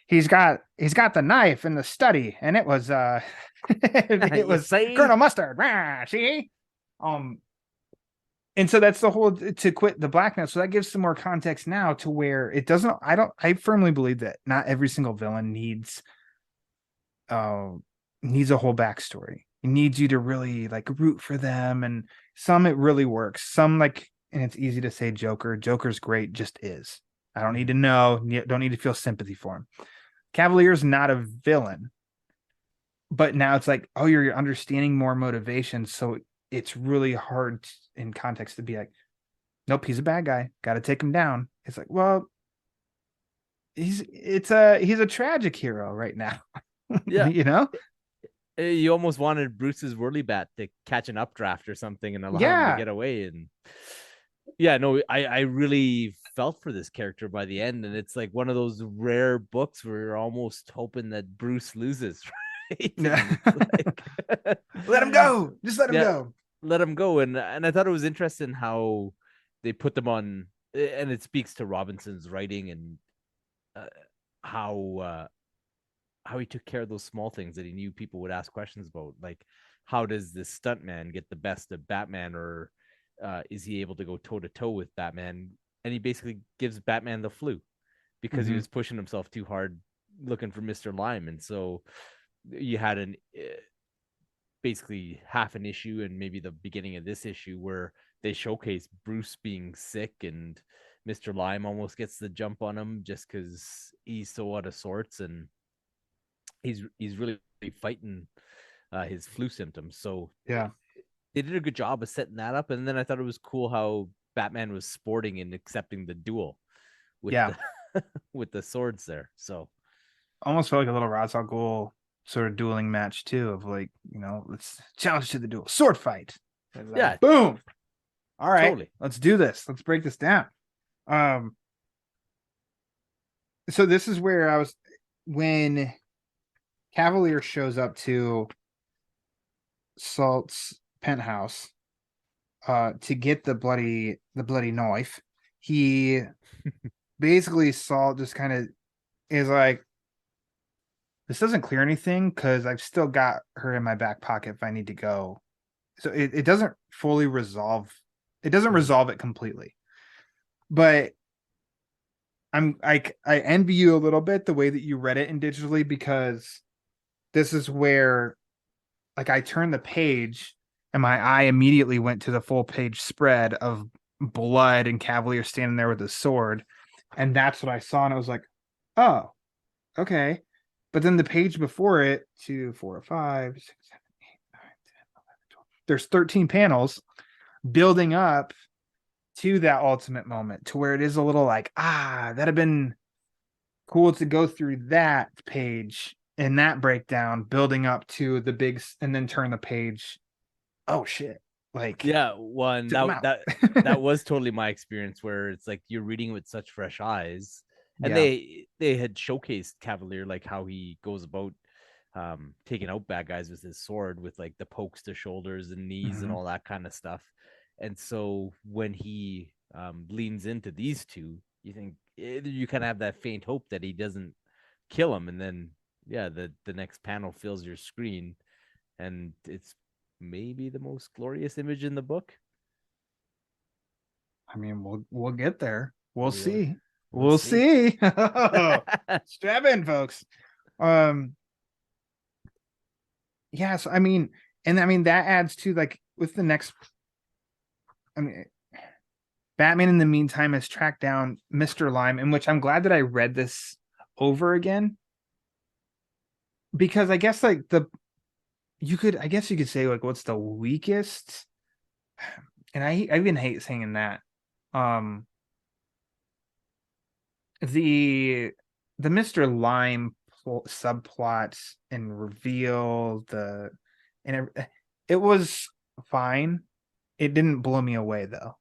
He's got the knife in the study, and it was it was Colonel Mustard. See? And so that's the whole to quit the blackmail. So that gives some more context now to where it doesn't. I firmly believe that not every single villain needs a whole backstory. It needs you to really like root for them and Some it really works. Some like, and it's easy to say Joker. Joker's great, just is. I don't need to know. Don't need to feel sympathy for him. Cavalier's not a villain, but now it's like, oh, you're understanding more motivation. So it's really hard in context to be like, nope, he's a bad guy. Got to take him down. It's like, well, he's a tragic hero right now. Yeah. You know? You almost wanted Bruce's whirly bat to catch an updraft or something and allow him to get away. And yeah, no, I really felt for this character by the end. And it's like one of those rare books where you're almost hoping that Bruce loses, right? Like, let him go. Just let him go. Let him go. And I thought it was interesting how they put them on, and it speaks to Robinson's writing and how he took care of those small things that he knew people would ask questions about. Like, how does this stuntman get the best of Batman, or is he able to go toe to toe with Batman? And he basically gives Batman the flu because he was pushing himself too hard looking for Mr. Lime. And so you had an basically half an issue and maybe the beginning of this issue where they showcase Bruce being sick and Mr. Lime almost gets the jump on him just because he's so out of sorts and he's really fighting his flu symptoms. So yeah, they did a good job of setting that up. And then I thought it was cool how Batman was sporting and accepting the duel with with the swords there. So almost felt like a little Ra's al Ghul sort of dueling match too, of like, you know, let's challenge to the duel, sword fight. Yeah, boom. All right, totally. Let's do this. Let's break this down. So this is where I was when Cavalier shows up to Salt's penthouse to get the bloody knife. He basically Salt just kind of is like, this doesn't clear anything because I've still got her in my back pocket if I need to go. So it doesn't fully resolve. It doesn't resolve it completely. But I envy you a little bit the way that you read it in digitally, because this is where like I turned the page and my eye immediately went to the full page spread of blood and Cavalier standing there with his sword. And that's what I saw. And I was like, oh, okay. But then the page before it, 2, 4, 5, 6, 7, 8, 9, 10, 11, 12. There's 13 panels building up to that ultimate moment to where it is a little like, that'd have been cool to go through that page and that breakdown building up to the big, and then turn the page. Oh shit. Like, yeah, one that was totally my experience where it's like you're reading with such fresh eyes. And they had showcased Cavalier, like how he goes about taking out bad guys with his sword, with like the pokes to shoulders and knees and all that kind of stuff. And so when he leans into these two, you think you kind of have that faint hope that he doesn't kill him. And then, the next panel fills your screen, and it's maybe the most glorious image in the book. I mean, we'll get there. We'll see. We'll see. Strap in, folks. Yes, I mean, that adds to like with the next. I mean, Batman in the meantime has tracked down Mr. Lime, in which I'm glad that I read this over again, because I guess like you could say like what's the weakest, and I even hate saying that. The Mr. Lime subplot and reveal it was fine. It didn't blow me away though.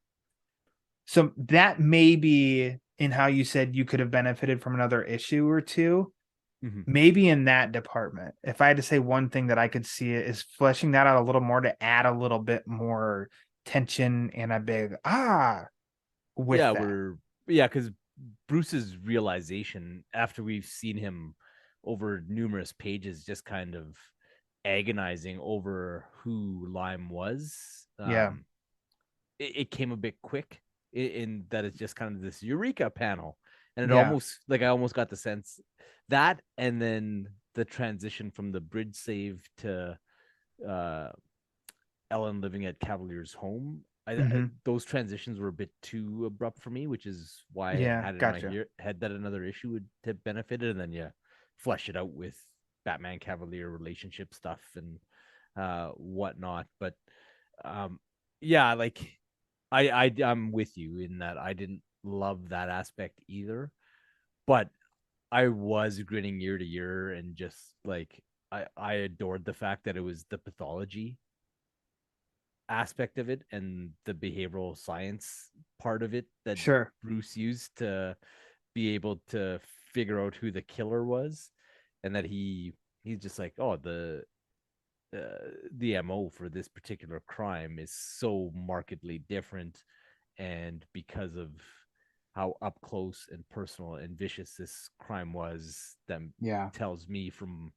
So that may be in how you said you could have benefited from another issue or two. Maybe in that department. If I had to say one thing that I could see it is fleshing that out a little more to add a little bit more tension and a big with that. Because Bruce's realization after we've seen him over numerous pages just kind of agonizing over who Lime was, it came a bit quick in that it's just kind of this eureka panel, and it almost like I almost got the sense that, and then the transition from the bridge save to Ellen living at Cavalier's home. Mm-hmm. Those transitions were a bit too abrupt for me, which is why I Yeah, had it in my gotcha. head that another issue would have benefited, and then you flesh it out with Batman Cavalier relationship stuff and whatnot. But um, yeah, like I'm with you in that I didn't love that aspect either, but I was grinning year to year and just like I adored the fact that it was the pathology aspect of it and the behavioral science part of it that Sure. Bruce used to be able to figure out who the killer was, and that he's just like, oh, the MO for this particular crime is so markedly different, and because of how up close and personal and vicious this crime was, that Yeah. tells me from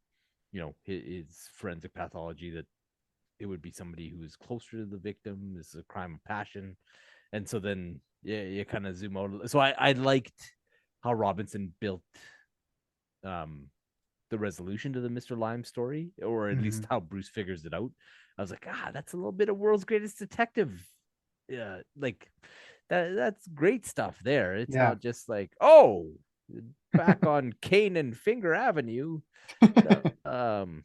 his forensic pathology that it would be somebody who is closer to the victim. This is a crime of passion. And so then yeah, you kind of zoom out. So I liked how Robinson built um the resolution to the Mr. Lime story, or at Mm-hmm. least how Bruce figures it out. I was like, that's a little bit of World's Greatest Detective. Yeah, like that's great stuff there. It's Yeah. not just like, oh, back on Kane and Finger Avenue. Um,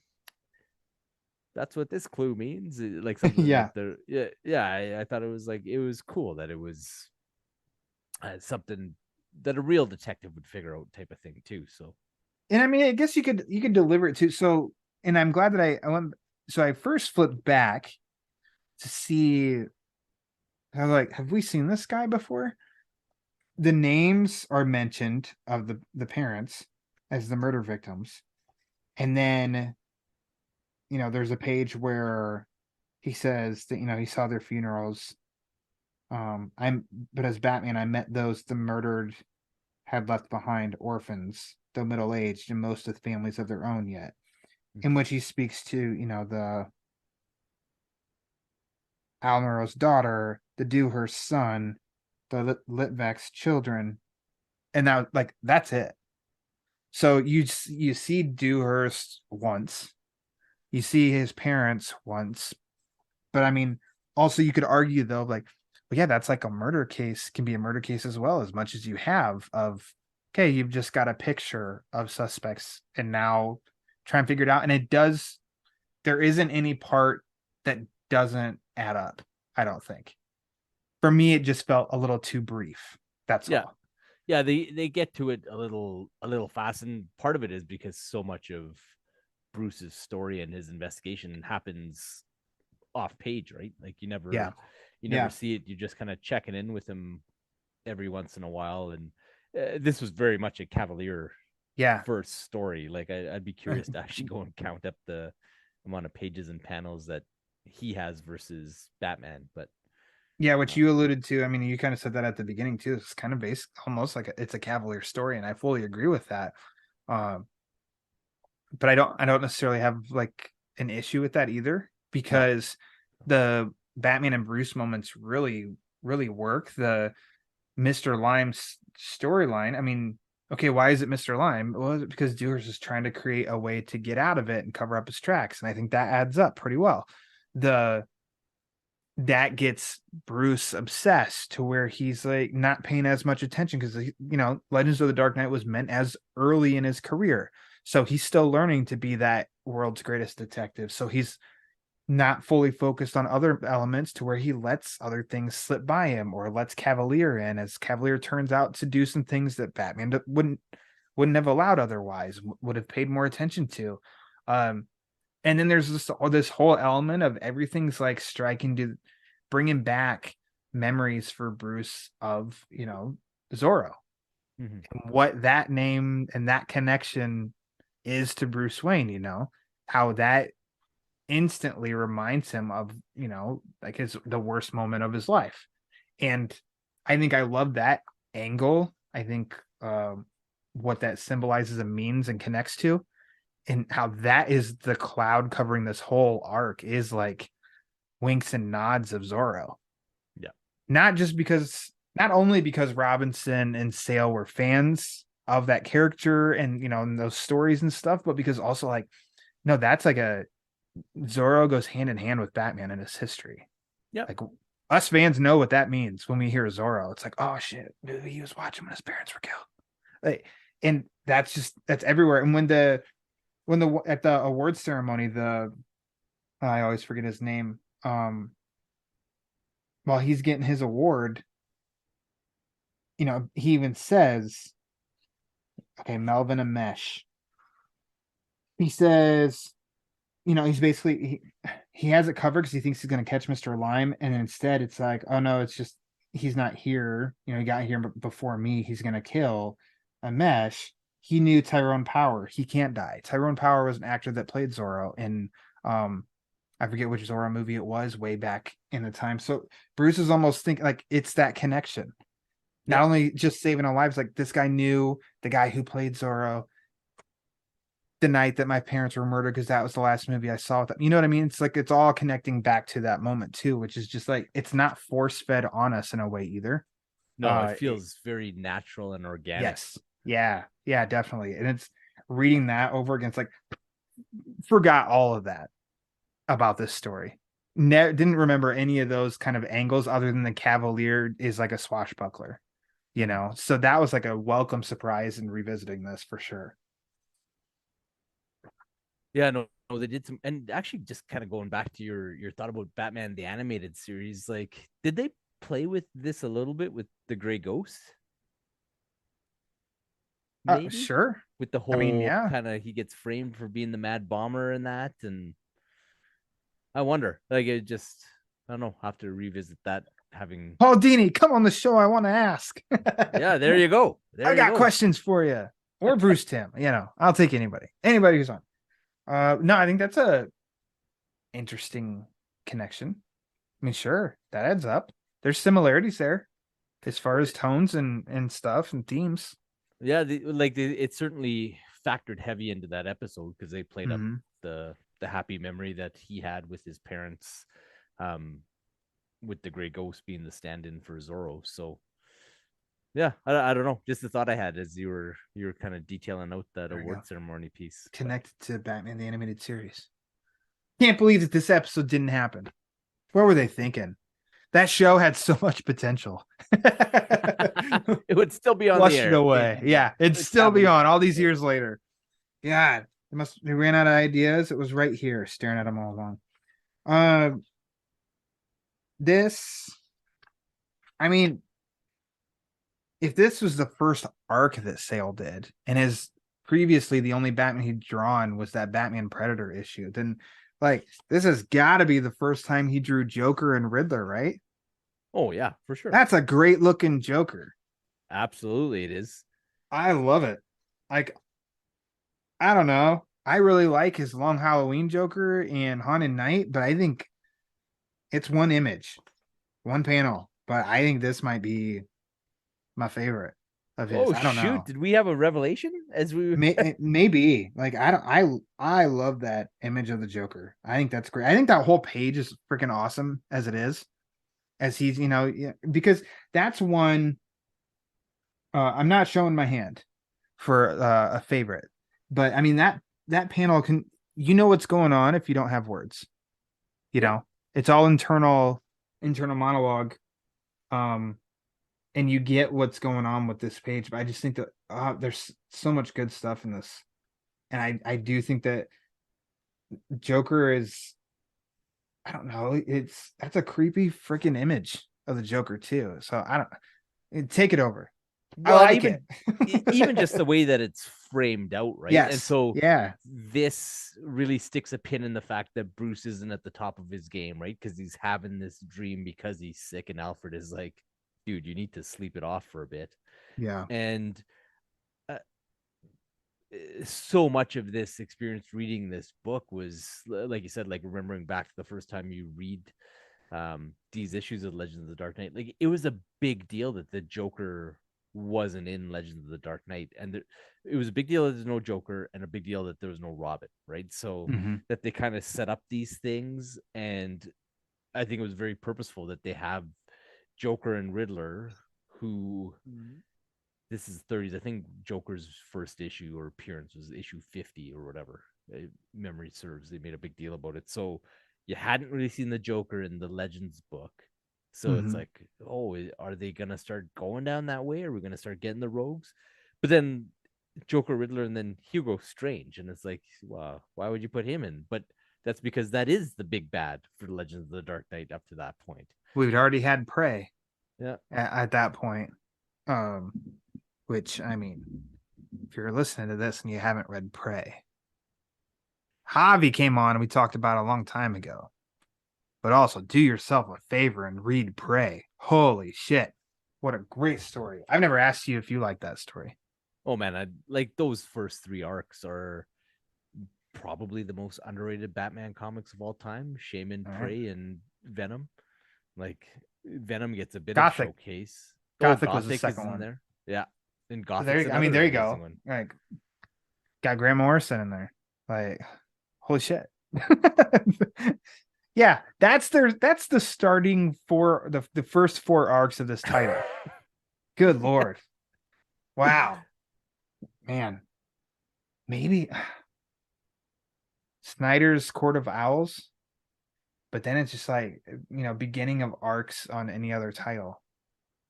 that's what this clue means. Like something Yeah. that they're yeah. I thought it was cool that it was something that a real detective would figure out type of thing too. So And I mean, I guess you could deliver it too. So, and I'm glad that I went. So I first flipped back to see. I was like, have we seen this guy before? The names are mentioned of the parents as the murder victims, and then there's a page where he says that he saw their funerals. But as Batman, I met those the murdered had left behind orphans, though middle aged, and most with families of their own yet. In which he speaks to, the Almaro's daughter, the Dewhurst son, the Litvak's children, and now like that's it. So you see Dewhurst once, you see his parents once, but I mean, also you could argue though, like, well, yeah, that's like a murder case can be a murder case as well, as much as you have of okay, you've just got a picture of suspects and now try and figure it out, and it does. There isn't any part that doesn't add up. I don't think. For me, it just felt a little too brief. That's yeah, all. yeah, they get to it a little fast, and part of it is because so much of Bruce's story and his investigation happens off page, right? Like Yeah. you never Yeah. see it. You just kind of checking in with him every once in a while, and this was very much a Cavalier Yeah. first story. Like I'd be curious to actually go and count up the amount of pages and panels that he has versus Batman, but Yeah, which you alluded to. I mean, you kind of said that at the beginning too. It's kind of based almost like it's a Cavalier story, and I fully agree with that. Um, but I don't necessarily have like an issue with that either no, because the Batman and Bruce moments really work. The Mr. Lime's storyline. I mean, okay, why is it Mr. Lime? Well, is it because Dewars is trying to create a way to get out of it and cover up his tracks, and I think that adds up pretty well. The That gets Bruce obsessed to where he's like not paying as much attention because Legends of the Dark Knight was meant as early in his career, so he's still learning to be that world's greatest detective. So he's not fully focused on other elements to where he lets other things slip by him or lets Cavalier in, as Cavalier turns out to do some things that Batman wouldn't have allowed otherwise, would have paid more attention to. And then there's this whole element of everything's like striking to bringing back memories for Bruce of Zorro, mm-hmm. and what that name and that connection is to Bruce Wayne. How that instantly reminds him of like the worst moment of his life. And I think I love that angle. I think what that symbolizes and means and connects to, and how that is the cloud covering this whole arc, is like winks and nods of Zorro. Yeah, Not only because Robinson and Sale were fans of that character and and those stories and stuff, but because also like no, that's like Zorro goes hand in hand with Batman in his history. Yeah. Like us fans know what that means when we hear Zorro. It's like, oh shit, he was watching when his parents were killed. Like, and that's everywhere. And when the at the award ceremony, I always forget his name. While he's getting his award, he even says, okay, Melvin Amesh. He says, he's basically he has it covered because he thinks he's going to catch Mr. Lime, and instead it's like, oh no, it's just he's not here. He got here before me. He's going to kill Amesh. He knew Tyrone Power. He can't die. Tyrone Power was an actor that played Zorro in I forget which Zorro movie it was way back in the time. So Bruce is almost thinking like it's that connection. Not only just saving our lives, like this guy knew the guy who played Zorro the night that my parents were murdered because that was the last movie I saw with them. You know what I mean? It's like it's all connecting back to that moment too, which is just like it's not force fed on us in a way either. No, it feels very natural and organic. Yes. Yeah, definitely. And it's reading that over again. It's like forgot all of that about this story. Didn't remember any of those kind of angles other than the Cavalier is like a swashbuckler, So that was like a welcome surprise in revisiting this for sure. Yeah, no, they did some, and actually, just kind of going back to your thought about Batman the animated series, like, did they play with this a little bit with the Gray Ghost? Maybe sure. With the whole kind of he gets framed for being the Mad Bomber and that, and I wonder, like, I don't know, have to revisit that. Having Paul Dini, come on the show. I want to ask. Yeah, there you go. I got questions for you, or Bruce Timm. I'll take anybody who's on. No, I think that's a interesting connection. I mean, sure, that adds up. There's similarities there as far as tones and stuff and themes. Yeah, it certainly factored heavy into that episode because they played up the happy memory that he had with his parents, with the Gray Ghost being the stand-in for Zorro. So yeah, I don't know. Just the thought I had as you were kind of detailing out that award ceremony piece. Connected to Batman the Animated Series. Can't believe that this episode didn't happen. What were they thinking? That show had so much potential. It would still be on Flushed the air. It away. Yeah, it'd still be on all these years later. God, they ran out of ideas. It was right here, staring at them all along. I mean, if this was the first arc that Sale did, and his previously the only Batman he'd drawn was that Batman Predator issue, then like this has got to be the first time he drew Joker and Riddler, right? Oh yeah, for sure. That's a great looking Joker. Absolutely, it is. I love it. Like, I don't know. I really like his Long Halloween Joker and Haunted Night, but I think it's one image, one panel. But I think this might be my favorite of his. Oh, I don't know. Did we have a revelation as we maybe like I love that image of the Joker. I think that's great. I think that whole page is freaking awesome as it is, as he's because that's one. I'm not showing my hand for a favorite, but I mean that panel can what's going on if you don't have words. It's all internal monologue. And you get what's going on with this page, but I just think that there's so much good stuff in this, and I do think that Joker is, I don't know, that's a creepy freaking image of the Joker too. So I don't take it over. Well, I like even just the way that it's framed out, right? Yes. And so this this really sticks a pin in the fact that Bruce isn't at the top of his game, right? Because he's having this dream because he's sick, and Alfred is like, dude, you need to sleep it off for a bit. Yeah. And so much of this experience reading this book was, like you said, like remembering back to the first time you read these issues of Legends of the Dark Knight. Like, it was a big deal that the Joker wasn't in Legends of the Dark Knight, and it was a big deal that there's no Joker, and a big deal that there was no Robin, right? So that they kind of set up these things, and I think it was very purposeful that they have Joker and Riddler, who this is 30s. I think Joker's first issue or appearance was issue 50 or whatever. memory serves. They made a big deal about it. So you hadn't really seen the Joker in the Legends book. So it's like, oh, are they gonna start going down that way? Are we gonna start getting the rogues? But then Joker, Riddler, and then Hugo Strange, and it's like, well, why would you put him in? But that's because that is the big bad for Legends of the Dark Knight up to that point. We'd already had Prey. Yeah. At that point. Which, I mean, if you're listening to this and you haven't read Prey, Javi came on and we talked about it a long time ago. But also do yourself a favor and read Prey. Holy shit. What a great story. I've never asked you if you like that story. Oh man, I like those first 3 arcs are probably the most underrated Batman comics of all time. Shaman, Prey, and Venom. Like Venom gets a bit of showcase. Gothic was the second one. There. Yeah. And Gothic. There you go. One. Like, got Grant Morrison in there. Like, holy shit. Yeah, that's the starting for the first 4 arcs of this title. Good Lord. Wow. Man. Maybe Snyder's Court of Owls. But then it's just like, beginning of arcs on any other title.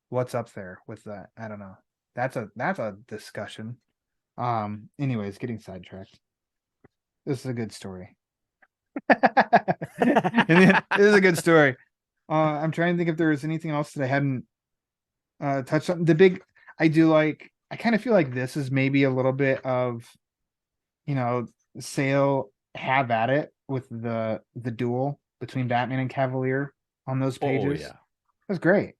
What's up there with that? I don't know. That's a discussion. Anyways, getting sidetracked. This is a good story. This is a good story. I'm trying to think if there was anything else that I hadn't touched on. I kind of feel like this is maybe a little bit of, Sale have at it with the duel between Batman and Cavalier on those pages. Oh, yeah. It was great.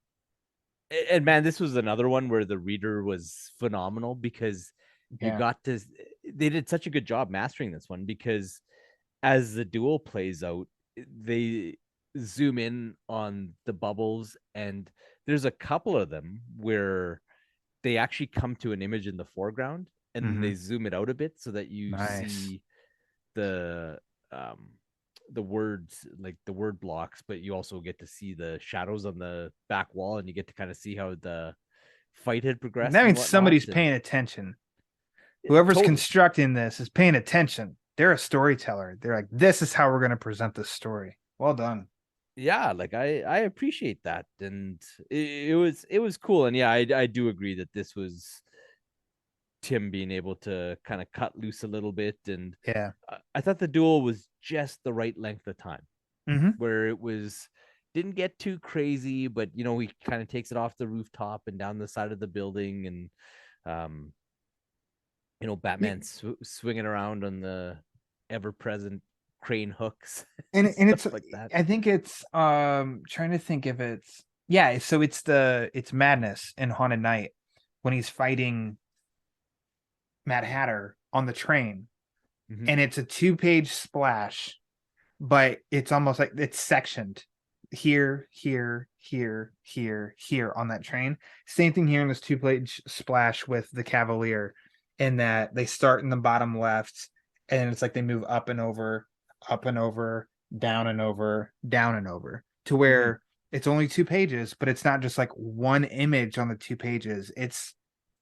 And man, this was another one where the reader was phenomenal because they did such a good job mastering this one, because as the duel plays out, they zoom in on the bubbles, and there's a couple of them where they actually come to an image in the foreground and then they zoom it out a bit so that you see the words, like the word blocks, but you also get to see the shadows on the back wall, and you get to kind of see how the fight had progressed. That means somebody's paying attention. Whoever's constructing this is paying attention. They're a storyteller. They're like, this is how we're going to present this story. Well done. Yeah, like I appreciate that, and it was cool. And yeah, I do agree that this was Tim being able to kind of cut loose a little bit, and I thought the duel was just the right length of time, where it didn't get too crazy, but he kind of takes it off the rooftop and down the side of the building, and Batman swinging around on the ever-present crane hooks and it's like that. I think it's trying to think if it's so it's Madness in Haunted Night when he's fighting Mad Hatter on the train, and it's a 2-page splash, but it's almost like it's sectioned here on that train. Same thing here in this 2-page splash with the Cavalier, in that they start in the bottom left, and it's like they move up and over, down and over, down and over, to where it's only 2 pages, but it's not just like one image on the 2 pages. It's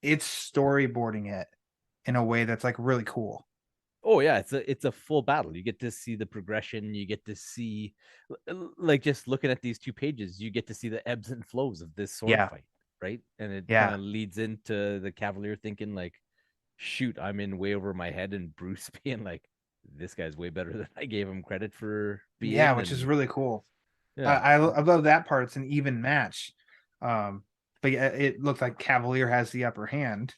storyboarding it in a way that's like really cool. Oh yeah, it's a full battle. You get to see the progression. You get to see, like, just looking at these 2 pages, you get to see the ebbs and flows of this sword fight, right? And it kind of leads into the Cavalier thinking like, shoot, I'm in way over my head, and Bruce being like, this guy's way better than I gave him credit for being. Yeah, which is really cool. Yeah. I love that part. It's an even match. But yeah, it looked like Cavalier has the upper hand.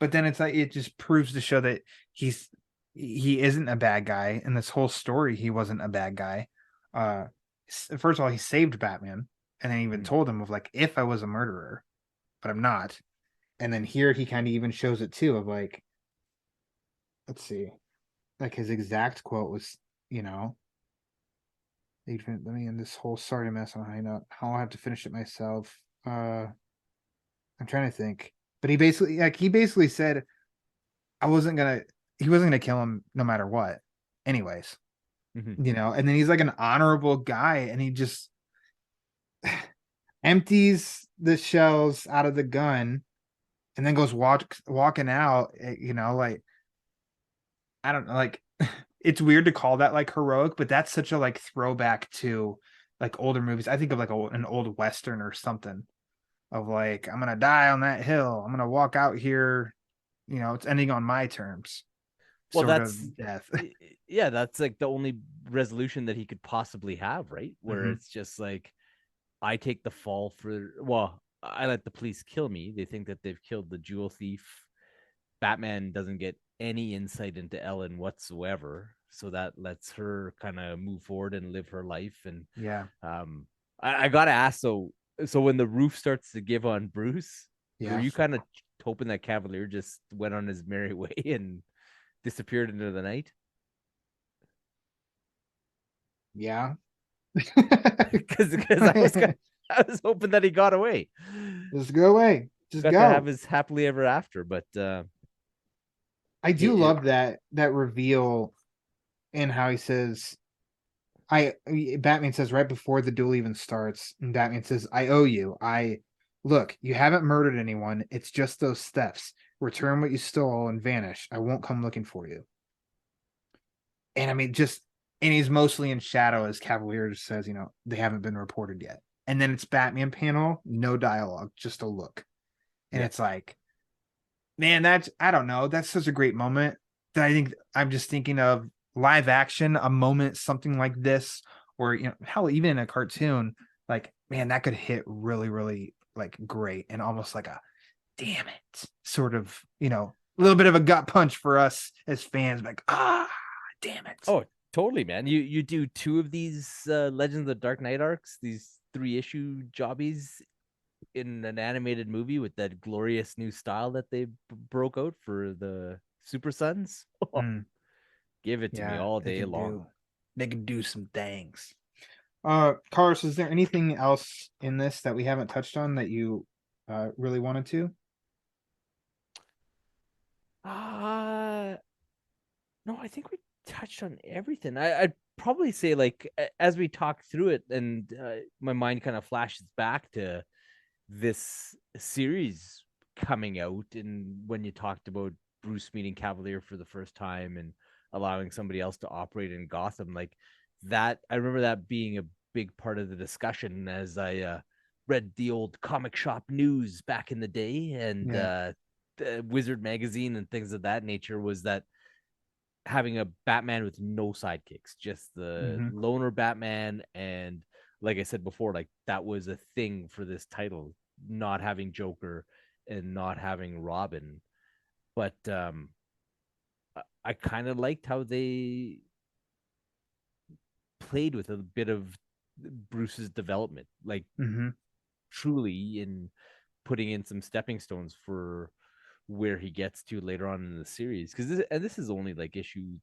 But then it's like, it just proves to show that he isn't a bad guy. In this whole story, he wasn't a bad guy. First of all, he saved Batman, and then even told him of like, if I was a murderer, but I'm not. And then here he kind of even shows it too, of like, let's see, like his exact quote was, even let me end this whole sorry to mess on a high note. I'll have to finish it myself. I'm trying to think. But he basically said he wasn't gonna kill him no matter what. Anyways. And then he's like an honorable guy, and he just empties the shells out of the gun and then goes walking out, like, I don't know, like, it's weird to call that like heroic, but that's such a like throwback to like older movies. I think of like an old Western or something of like, I'm gonna die on that hill. I'm gonna walk out here, it's ending on my terms. Well, Sort that's of death. yeah, that's like the only resolution that he could possibly have, right? Where Mhm. it's just like, I take the fall for, well, I let the police kill me. They think that they've killed the jewel thief. Batman doesn't get any insight into Ellen whatsoever, so that lets her kind of move forward and live her life. And Yeah. um, I gotta ask, so when the roof starts to give on Bruce, were Yeah. you kind of hoping that Cavalier just went on his merry way and disappeared into the night? Yeah. Because I was hoping that he got away, Just go away. Just got to have go. his happily ever after. But I do it love that reveal and how he says, Batman says right before the duel even starts, and Batman says, I owe you. Look, you haven't murdered anyone. It's just those thefts. Return what you stole and vanish. I won't come looking for you. And I mean, and he's mostly in shadow as Cavalier says, they haven't been reported yet. And then it's Batman panel, no dialogue, just a look. And yeah, it's like, man, I don't know. That's such a great moment that I think I'm just thinking of live action, a moment, something like this, or, hell, even in a cartoon, like, man, that could hit really, really like great and almost like a damn it sort of, a little bit of a gut punch for us as fans, like, damn it. oh, totally, man. You do two of these Legends of the Dark Knight arcs, these 3-issue jobbies in an animated movie with that glorious new style that they broke out for the Super Sons. Mm, Give it to me yeah, all day long. they could do some things. Carlos, is there anything else in this that we haven't touched on that you really wanted to? Uh no, I think we touched on everything. I'd probably say, like, as we talk through it, and my mind kind of flashes back to this series coming out, and when you talked about Bruce meeting Cavalier for the first time and allowing somebody else to operate in Gotham, like that, I remember that being a big part of the discussion as I read the old comic shop news back in the day, and Yeah. the Wizard magazine and things of that nature, was that having a Batman with no sidekicks, just the Mm-hmm. loner Batman. And like I said before, like that was a thing for this title, not having Joker and not having Robin. But I kind of liked how they played with a bit of Bruce's development, like Mm-hmm. truly in putting in some stepping stones for where he gets to later on in the series. Because this is only like issue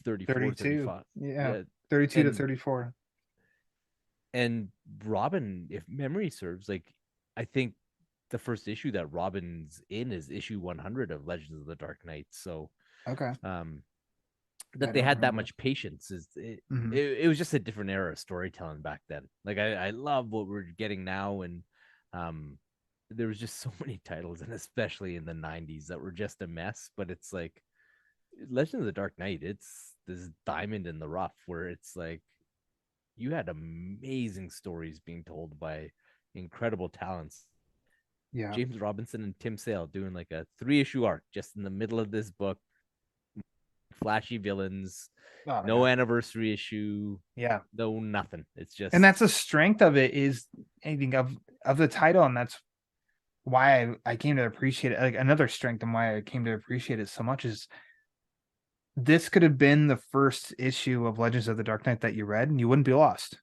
34, 32. 35. Yeah. Yeah. 32 to and 34. and Robin, if memory serves, like I think the first issue that Robin's in is issue 100 of Legends of the Dark Knight. So Okay. um I that they don't had that remember. much patience is Mm-hmm. it was just a different era of storytelling back then. Like I love what we're getting now. And um there was just so many titles, and especially in the 90s, that were just a mess. But it's like Legend of the Dark Knight, it's this diamond in the rough where it's like you had amazing stories being told by incredible talents. Yeah. James Robinson and Tim Sale doing like a 3-issue arc just in the middle of this book, flashy villains, Oh no yeah. anniversary issue, Yeah. no nothing. It's And just that's the strength of it, is I think of the title, and that's why I came to appreciate it. Like another strength and why I came to appreciate it so much is this could have been the first issue of Legends of the Dark Knight that you read, and you wouldn't be lost.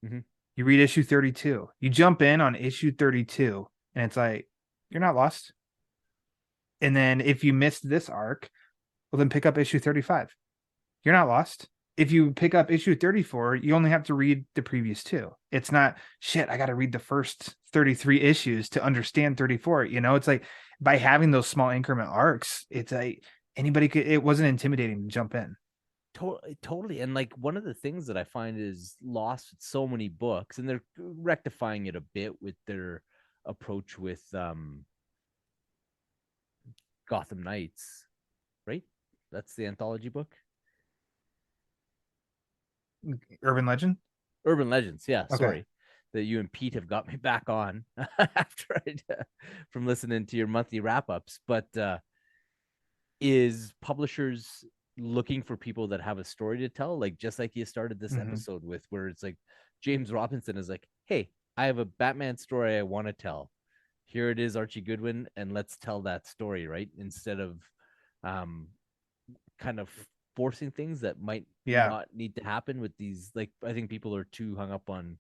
Mhm. You read issue 32. You jump in on issue 32, and it's like, you're not lost. And then if you missed this arc, well, then pick up issue 35. You're not lost. If you pick up issue 34, you only have to read the previous two. It's not shit. I got to read the first 33 issues to understand 34. It's like by having those small increment arcs, it's like anybody could, it wasn't intimidating to jump in. Totally. And like one of the things that I find is lost with so many books, and they're rectifying it a bit with their approach with Gotham Knights, right? That's the anthology book. Urban Legend? Urban Legends, yeah. Okay. Sorry, that you and Pete have got me back on after from listening to your monthly wrap ups. But is publishers looking for people that have a story to tell? Like just like you started this episode with, where it's like James Robinson is like, "Hey, I have a Batman story I want to tell. Here it is, Archie Goodwin, and let's tell that story," right? Instead of kind of forcing things that might not need to happen with these. Like, I think people are too hung up on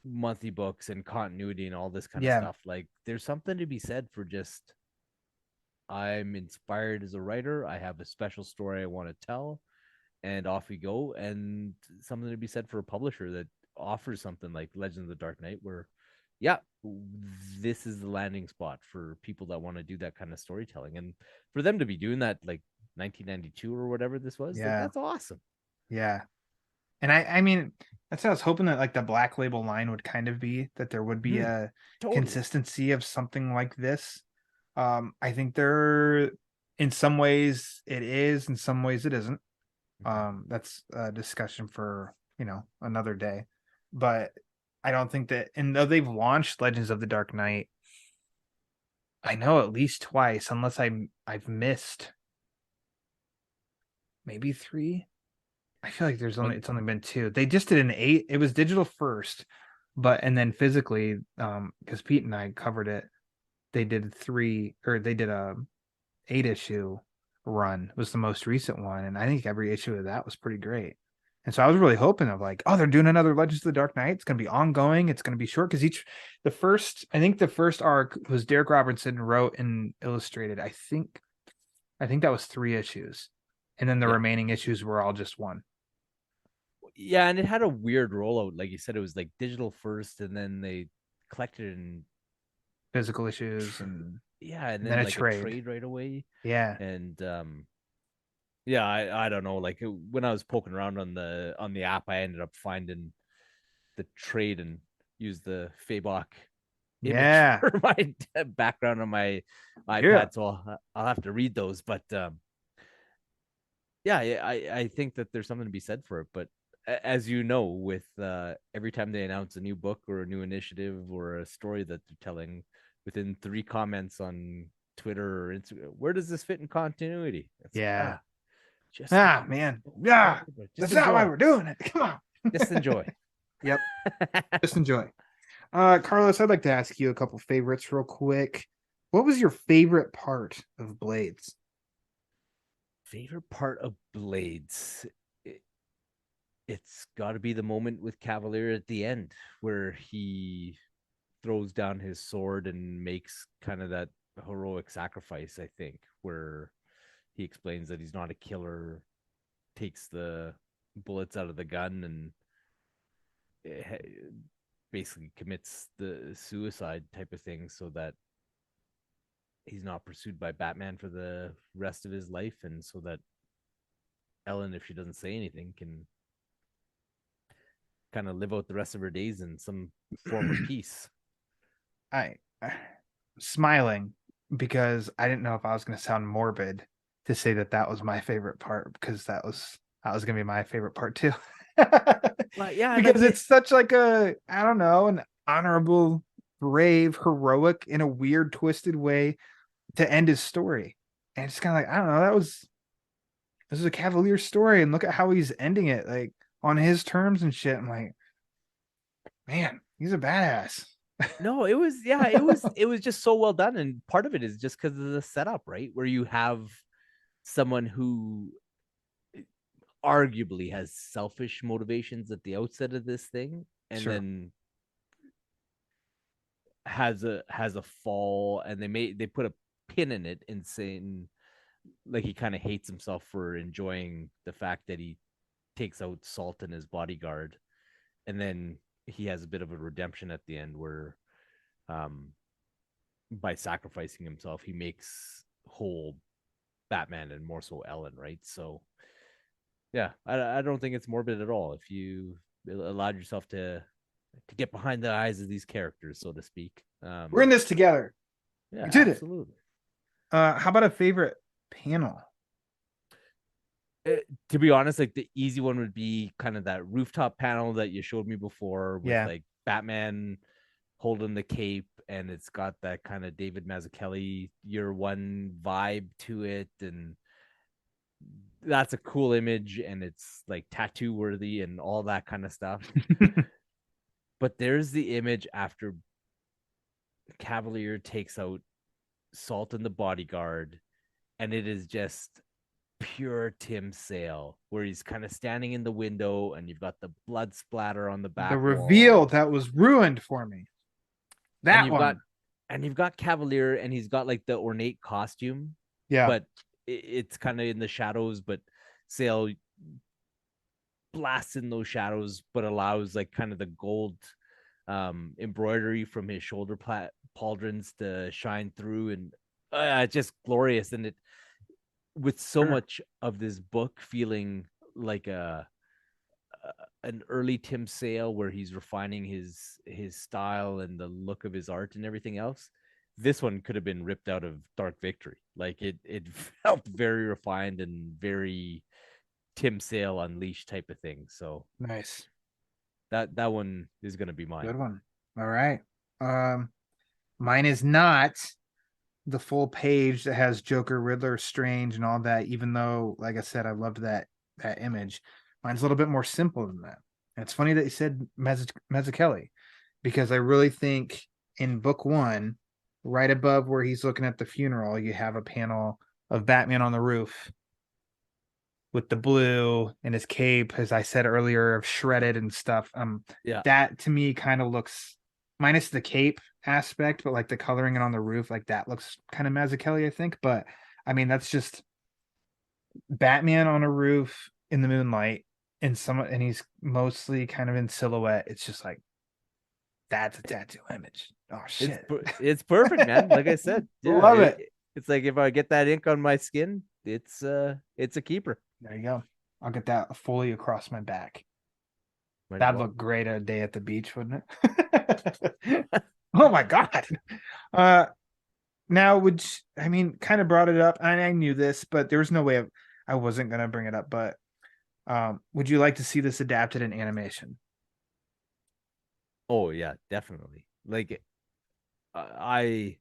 monthly books and continuity and all this kind of stuff. Like, there's something to be said for just, I'm inspired as a writer, I have a special story I want to tell, and off we go. And something to be said for a publisher that offers something like Legends of the Dark Knight, where this is the landing spot for people that want to do that kind of storytelling. And for them to be doing that like 1992 or whatever this was, like, that's awesome. Yeah. And I mean, that's what I was hoping, that like the Black Label line would kind of be, that there would be a consistency of something like this. I think there, in some ways it is, in some ways it isn't. That's a discussion for, another day. But I don't think that, and though they've launched Legends of the Dark Knight, I know at least twice, unless I've missed maybe 3. I feel like it's only been 2. They just did an 8. It was digital first, and then physically, because Pete and I covered it, they did 3, or they did a 8-issue run. It was the most recent one, and I think every issue of that was pretty great. And so I was really hoping of like, oh, they're doing another Legends of the Dark Knight. It's going to be ongoing. It's going to be short, because the first arc was Derek Robertson wrote and illustrated. I think that was 3 issues, and then the remaining issues were all just 1. Yeah, and it had a weird rollout. Like you said, it was like digital first, and then they collected in physical issues, and and then like a trade right away. Yeah, and I don't know. Like when I was poking around on the app, I ended up finding the trade and used the Fabok image for my background on my iPad. So I'll have to read those. But I think that there's something to be said for it. But as you know, with every time they announce a new book or a new initiative or a story that they're telling, within 3 comments on Twitter or Instagram, where does this fit in continuity? Man. Yeah. That's not why we're doing it. Come on. Just enjoy. Yep. Just enjoy. Carlos, I'd like to ask you a couple favorites real quick. What was your favorite part of Blades? Favorite part of Blades? It's got to be the moment with Cavalier at the end, where he throws down his sword and makes kind of that heroic sacrifice, I think, where he explains that he's not a killer, takes the bullets out of the gun, and basically commits the suicide type of thing, so that he's not pursued by Batman for the rest of his life, and so that Ellen, if she doesn't say anything, can kind of live out the rest of her days in some form of peace. I'm smiling because I didn't know if I was going to sound morbid to say that was my favorite part, because that was going to be my favorite part too. Because it's such like an honorable, brave, heroic, in a weird, twisted way to end his story. And it's kind of like, I don't know, this is a Cavalier story, and look at how he's ending it, like on his terms and shit. I'm like, man, he's a badass. No, it was just so well done. And part of it is just because of the setup, right? Where you have someone who arguably has selfish motivations at the outset of this thing, and then has a fall, and they put a pin in it and saying, like, he kind of hates himself for enjoying the fact that he takes out Salt and his bodyguard, and then he has a bit of a redemption at the end where by sacrificing himself he makes whole Batman, and more so Ellen, right? So I don't think it's morbid at all if you allowed yourself to get behind the eyes of these characters, so to speak. We're in this together. Yeah, we did absolutely. How about a favorite panel? To be honest, like the easy one would be kind of that rooftop panel that you showed me before with Yeah. like Batman holding the cape, and it's got that kind of David Mazzucchelli year one vibe to it, and that's a cool image, and it's like tattoo worthy and all that kind of stuff. But there's the image after Cavalier takes out Salt and the bodyguard, and it is just pure Tim Sale, where he's kind of standing in the window and you've got the blood splatter on the The back reveal wall. that was ruined for me. And That you've one. got Cavalier, and he's got like the ornate costume, Yeah. but it's kind of in the shadows, but Sale blasts in those shadows, but allows like kind of the gold embroidery from his shoulder pauldrons to shine through, and just glorious. And it, with so much of this book feeling like an early Tim Sale, where he's refining his style and the look of his art and everything else. This one could have been ripped out of Dark Victory. Like it felt very refined and very Tim Sale Unleashed type of thing. So Nice. that one is going to be mine. Good one. All right. Mine is not the full page that has Joker, Riddler, Strange, and all that. Even though, like I said, I loved that image. Mine's a little bit more simple than that. And it's funny that you said Mazzucchelli, because I really think in book one, right above where he's looking at the funeral, you have a panel of Batman on the roof with the blue and his cape, as I said earlier, of shredded and stuff. Yeah, that to me kind of looks, minus the cape aspect, but like the coloring and on the roof, like that looks kind of Mazzucchelli, I think. But I mean, that's just Batman on a roof in the moonlight, and he's mostly kind of in silhouette. It's just like that's a tattoo image. Oh shit, it's perfect, man. Like I said, yeah, love it. It's like if I get that ink on my skin, it's a keeper. There you go. I'll get that fully across my back. Might That'd look great a day at the beach, wouldn't it? Oh my god. Now I mean, kind of brought it up, and I knew this, but there was no way I wasn't gonna bring it up. But would you like to see this adapted in animation? Oh yeah, definitely. Like I'm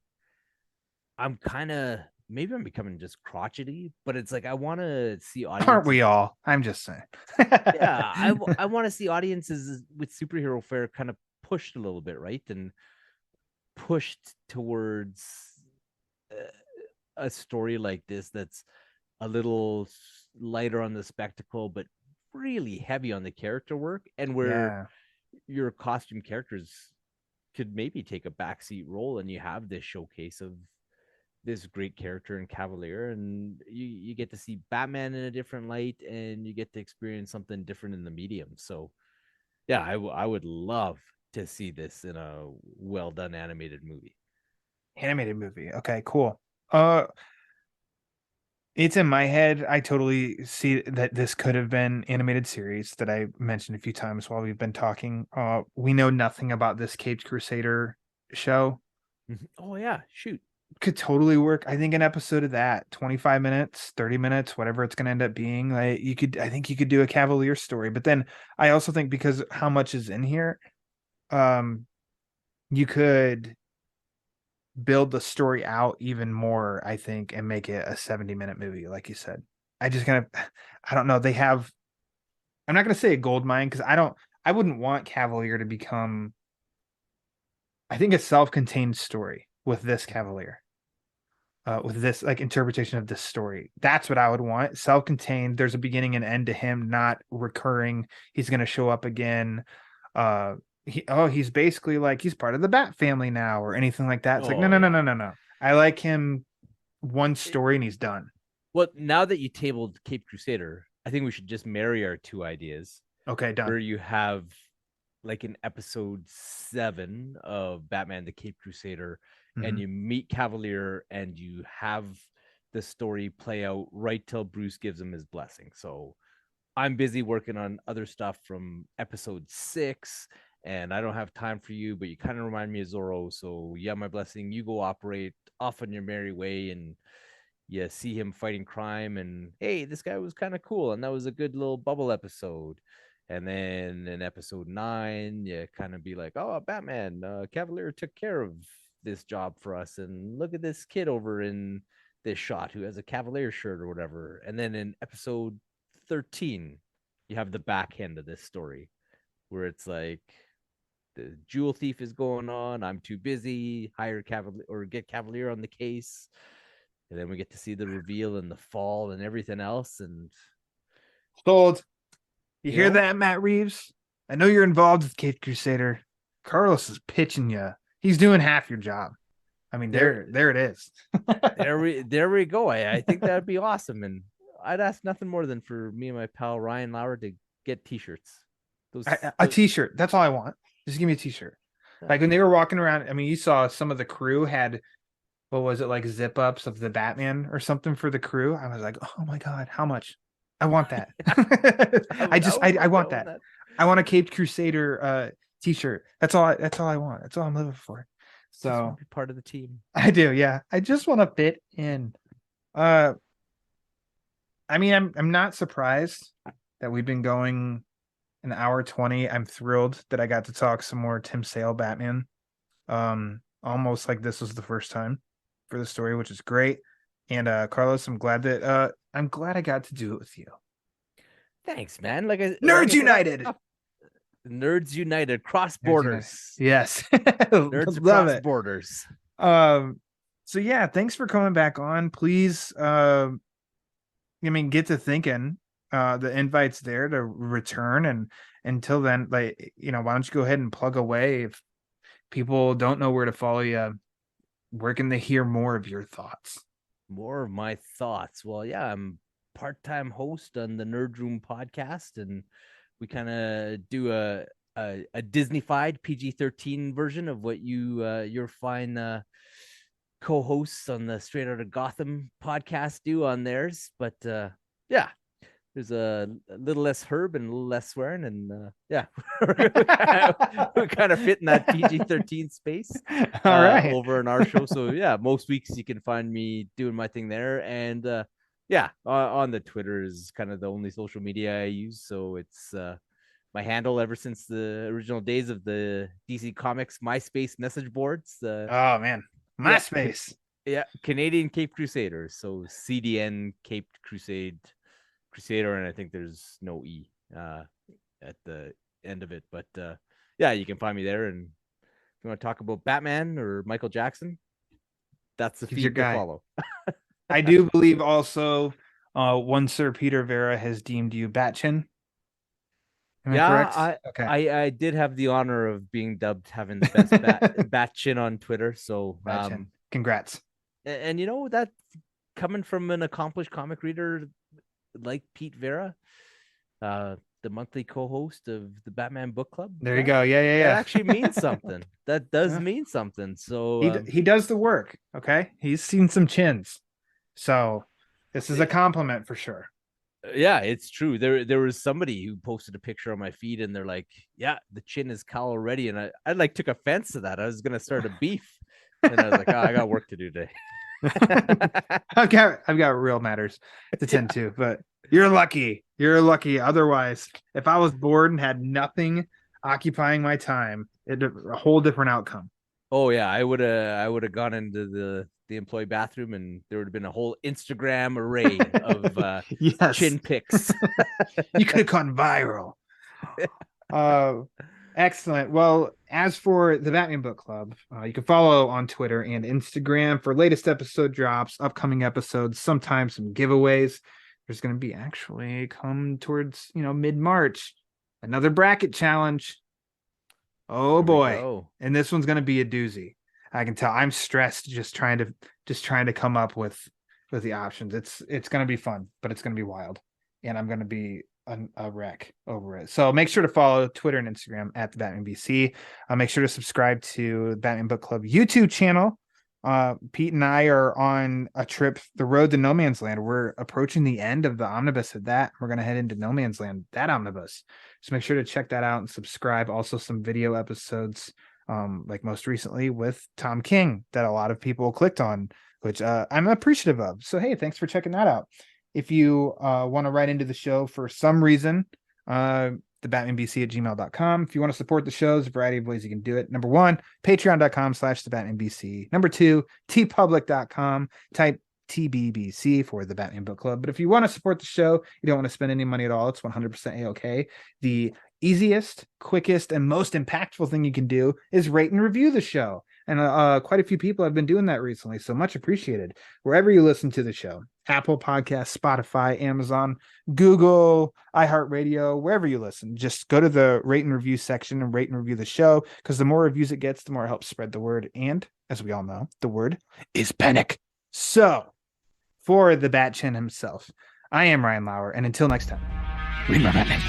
kind of, maybe I'm becoming just crotchety, but it's like I want to see audiences. Aren't we all? I'm just saying. Yeah, I want to see audiences with superhero fare kind of pushed a little bit, right? And pushed towards a story like this that's a little lighter on the spectacle, but really heavy on the character work, and where your costume characters could maybe take a backseat role, and you have this showcase of this great character in Cavalier, and you get to see Batman in a different light, and you get to experience something different in the medium. So yeah, I would love to see this in a well done animated movie. Animated movie. Okay, cool. It's in my head. I totally see that this could have been animated series that I mentioned a few times while we've been talking. We know nothing about this Caped Crusader show. Oh yeah, shoot. Could totally work. I think an episode of that, 25 minutes, 30 minutes, whatever it's going to end up being. Like I think you could do a Cavalier story. But then I also think, because how much is in here, you could build the story out even more, I think, and make it a 70-minute movie, like you said. I don't know. I'm not gonna say a gold mine, because I wouldn't want Cavalier to become, I think, a self-contained story with this Cavalier. With this like interpretation of this story. That's what I would want. Self-contained. There's a beginning and end to him, not recurring. He's gonna show up again. He's basically like he's part of the Bat family now, or anything like that. It's like no. I like him one story and he's done. Well, now that you tabled Cape Crusader, I think we should just marry our two ideas. Okay, done. Where you have like an episode 7 of Batman the Cape Crusader, and you meet Cavalier, and you have the story play out right till Bruce gives him his blessing. So I'm busy working on other stuff from episode 6, and I don't have time for you, but you kind of remind me of Zorro. So yeah, my blessing, you go operate off on your merry way, and you see him fighting crime, and hey, this guy was kind of cool, and that was a good little bubble episode. And then in episode 9, you kind of be like, oh, Batman, Cavalier took care of this job for us, and look at this kid over in this shot who has a Cavalier shirt or whatever. And then in episode 13, you have the back end of this story where it's like the jewel thief is going on. I'm too busy. Hire Cavalier or get Cavalier on the case. And then we get to see the reveal and the fall and everything else. And sold. You hear that, Matt Reeves? I know you're involved with Caped Crusader. Carlos is pitching you. He's doing half your job. I mean, there it is. there we go. I think that'd be awesome. And I'd ask nothing more than for me and my pal Ryan Lauer to get t-shirts. A t-shirt. That's all I want. Just give me a t-shirt. Like when they were walking around, I mean, you saw some of the crew had, what was it, like zip ups of the Batman or something for the crew. I was like, oh my God, how much? I want that. I want that. I want a Caped Crusader t-shirt. That's all I want. That's all I'm living for. So be part of the team. I do, yeah. I just want to fit in. I mean, I'm not surprised that we've been going an hour 20. I'm thrilled that I got to talk some more Tim Sale Batman. Almost like this was the first time for the story, which is great. And Carlos, I'm glad I got to do it with you. Thanks, man. Nerds United. Nerds United, cross borders. Yes. Nerds across borders. So yeah, thanks for coming back on. Please get to thinking. The invite's there to return, and until then, why don't you go ahead and plug away? If people don't know where to follow you, where can they hear more of your thoughts? More of my thoughts. Well, yeah, I'm part-time host on the Nerd Room podcast, and we kind of do a Disney-fied PG-13 version of what your fine co-hosts on the Straight Outta Gotham podcast do on theirs. But yeah, there's a little less herb and a little less swearing, and yeah, we kind of fit in that PG-13 space. All right, over in our show. So yeah, most weeks you can find me doing my thing there, and yeah, on the Twitter is kind of the only social media I use. So it's my handle ever since the original days of the DC Comics MySpace message boards. Oh man, MySpace. Yeah, Canadian Caped Crusader. So CDN Caped Crusader, and I think there's no E at the end of it. But yeah, you can find me there. And if you want to talk about Batman or Michael Jackson, that's the feed to follow. I do believe also one Sir Peter Vera has deemed you Batchin. Am I correct? I did have the honor of being dubbed having the best bat chin on Twitter. So congrats. And that coming from an accomplished comic reader like Pete Vera, the monthly co-host of the Batman Book Club. There you go. Yeah. That actually means something. That does mean something. So he does the work. Okay, he's seen some chins, so this is a compliment for sure. Yeah, it's true. There was somebody who posted a picture on my feed, and they're like, "Yeah, the chin is Cal already," and I like took offense to that. I was gonna start a beef, and I was like, "Oh, I got work to do today." I've got real matters to tend to, but you're lucky. Otherwise, if I was bored and had nothing occupying my time, it'd a whole different outcome. Oh yeah, I would have gone into the employee bathroom, and there would have been a whole Instagram array of chin pics. You could have gone viral. Excellent. Well, as for the Batman Book Club, you can follow on Twitter and Instagram for latest episode drops, upcoming episodes, sometimes some giveaways. There's going to be actually come towards mid-March another bracket challenge. Oh boy, and this one's going to be a doozy. I can tell. I'm stressed just trying to come up with the options. It's going to be fun, but it's going to be wild, and I'm going to be a wreck over it. So make sure to follow Twitter and Instagram at the Batman BC. Make sure to subscribe to the Batman Book Club YouTube channel. Pete and I are on a trip, the road to No Man's Land. We're approaching the end of the omnibus of that. We're going to head into No Man's Land, that omnibus. So make sure to check that out and subscribe. Also some video episodes like most recently with Tom King that a lot of people clicked on, which I'm appreciative of. So, hey, thanks for checking that out. If you want to write into the show for some reason, thebatmanbc@gmail.com. If you want to support the show, there's a variety of ways you can do it. Number one, patreon.com/thebatmanbc. Number two, tpublic.com. Type TBBC for the Batman Book Club. But if you want to support the show, you don't want to spend any money at all, it's 100% A-okay. The easiest, quickest, and most impactful thing you can do is rate and review the show. And quite a few people have been doing that recently, so much appreciated. Wherever you listen to the show, Apple Podcasts, Spotify, Amazon, Google, iHeartRadio, wherever you listen, just go to the rate and review section and rate and review the show, because the more reviews it gets, the more it helps spread the word. And as we all know, the word is panic. So, for the Bat Chin himself, I am Ryan Lauer, and until next time, read my Batman.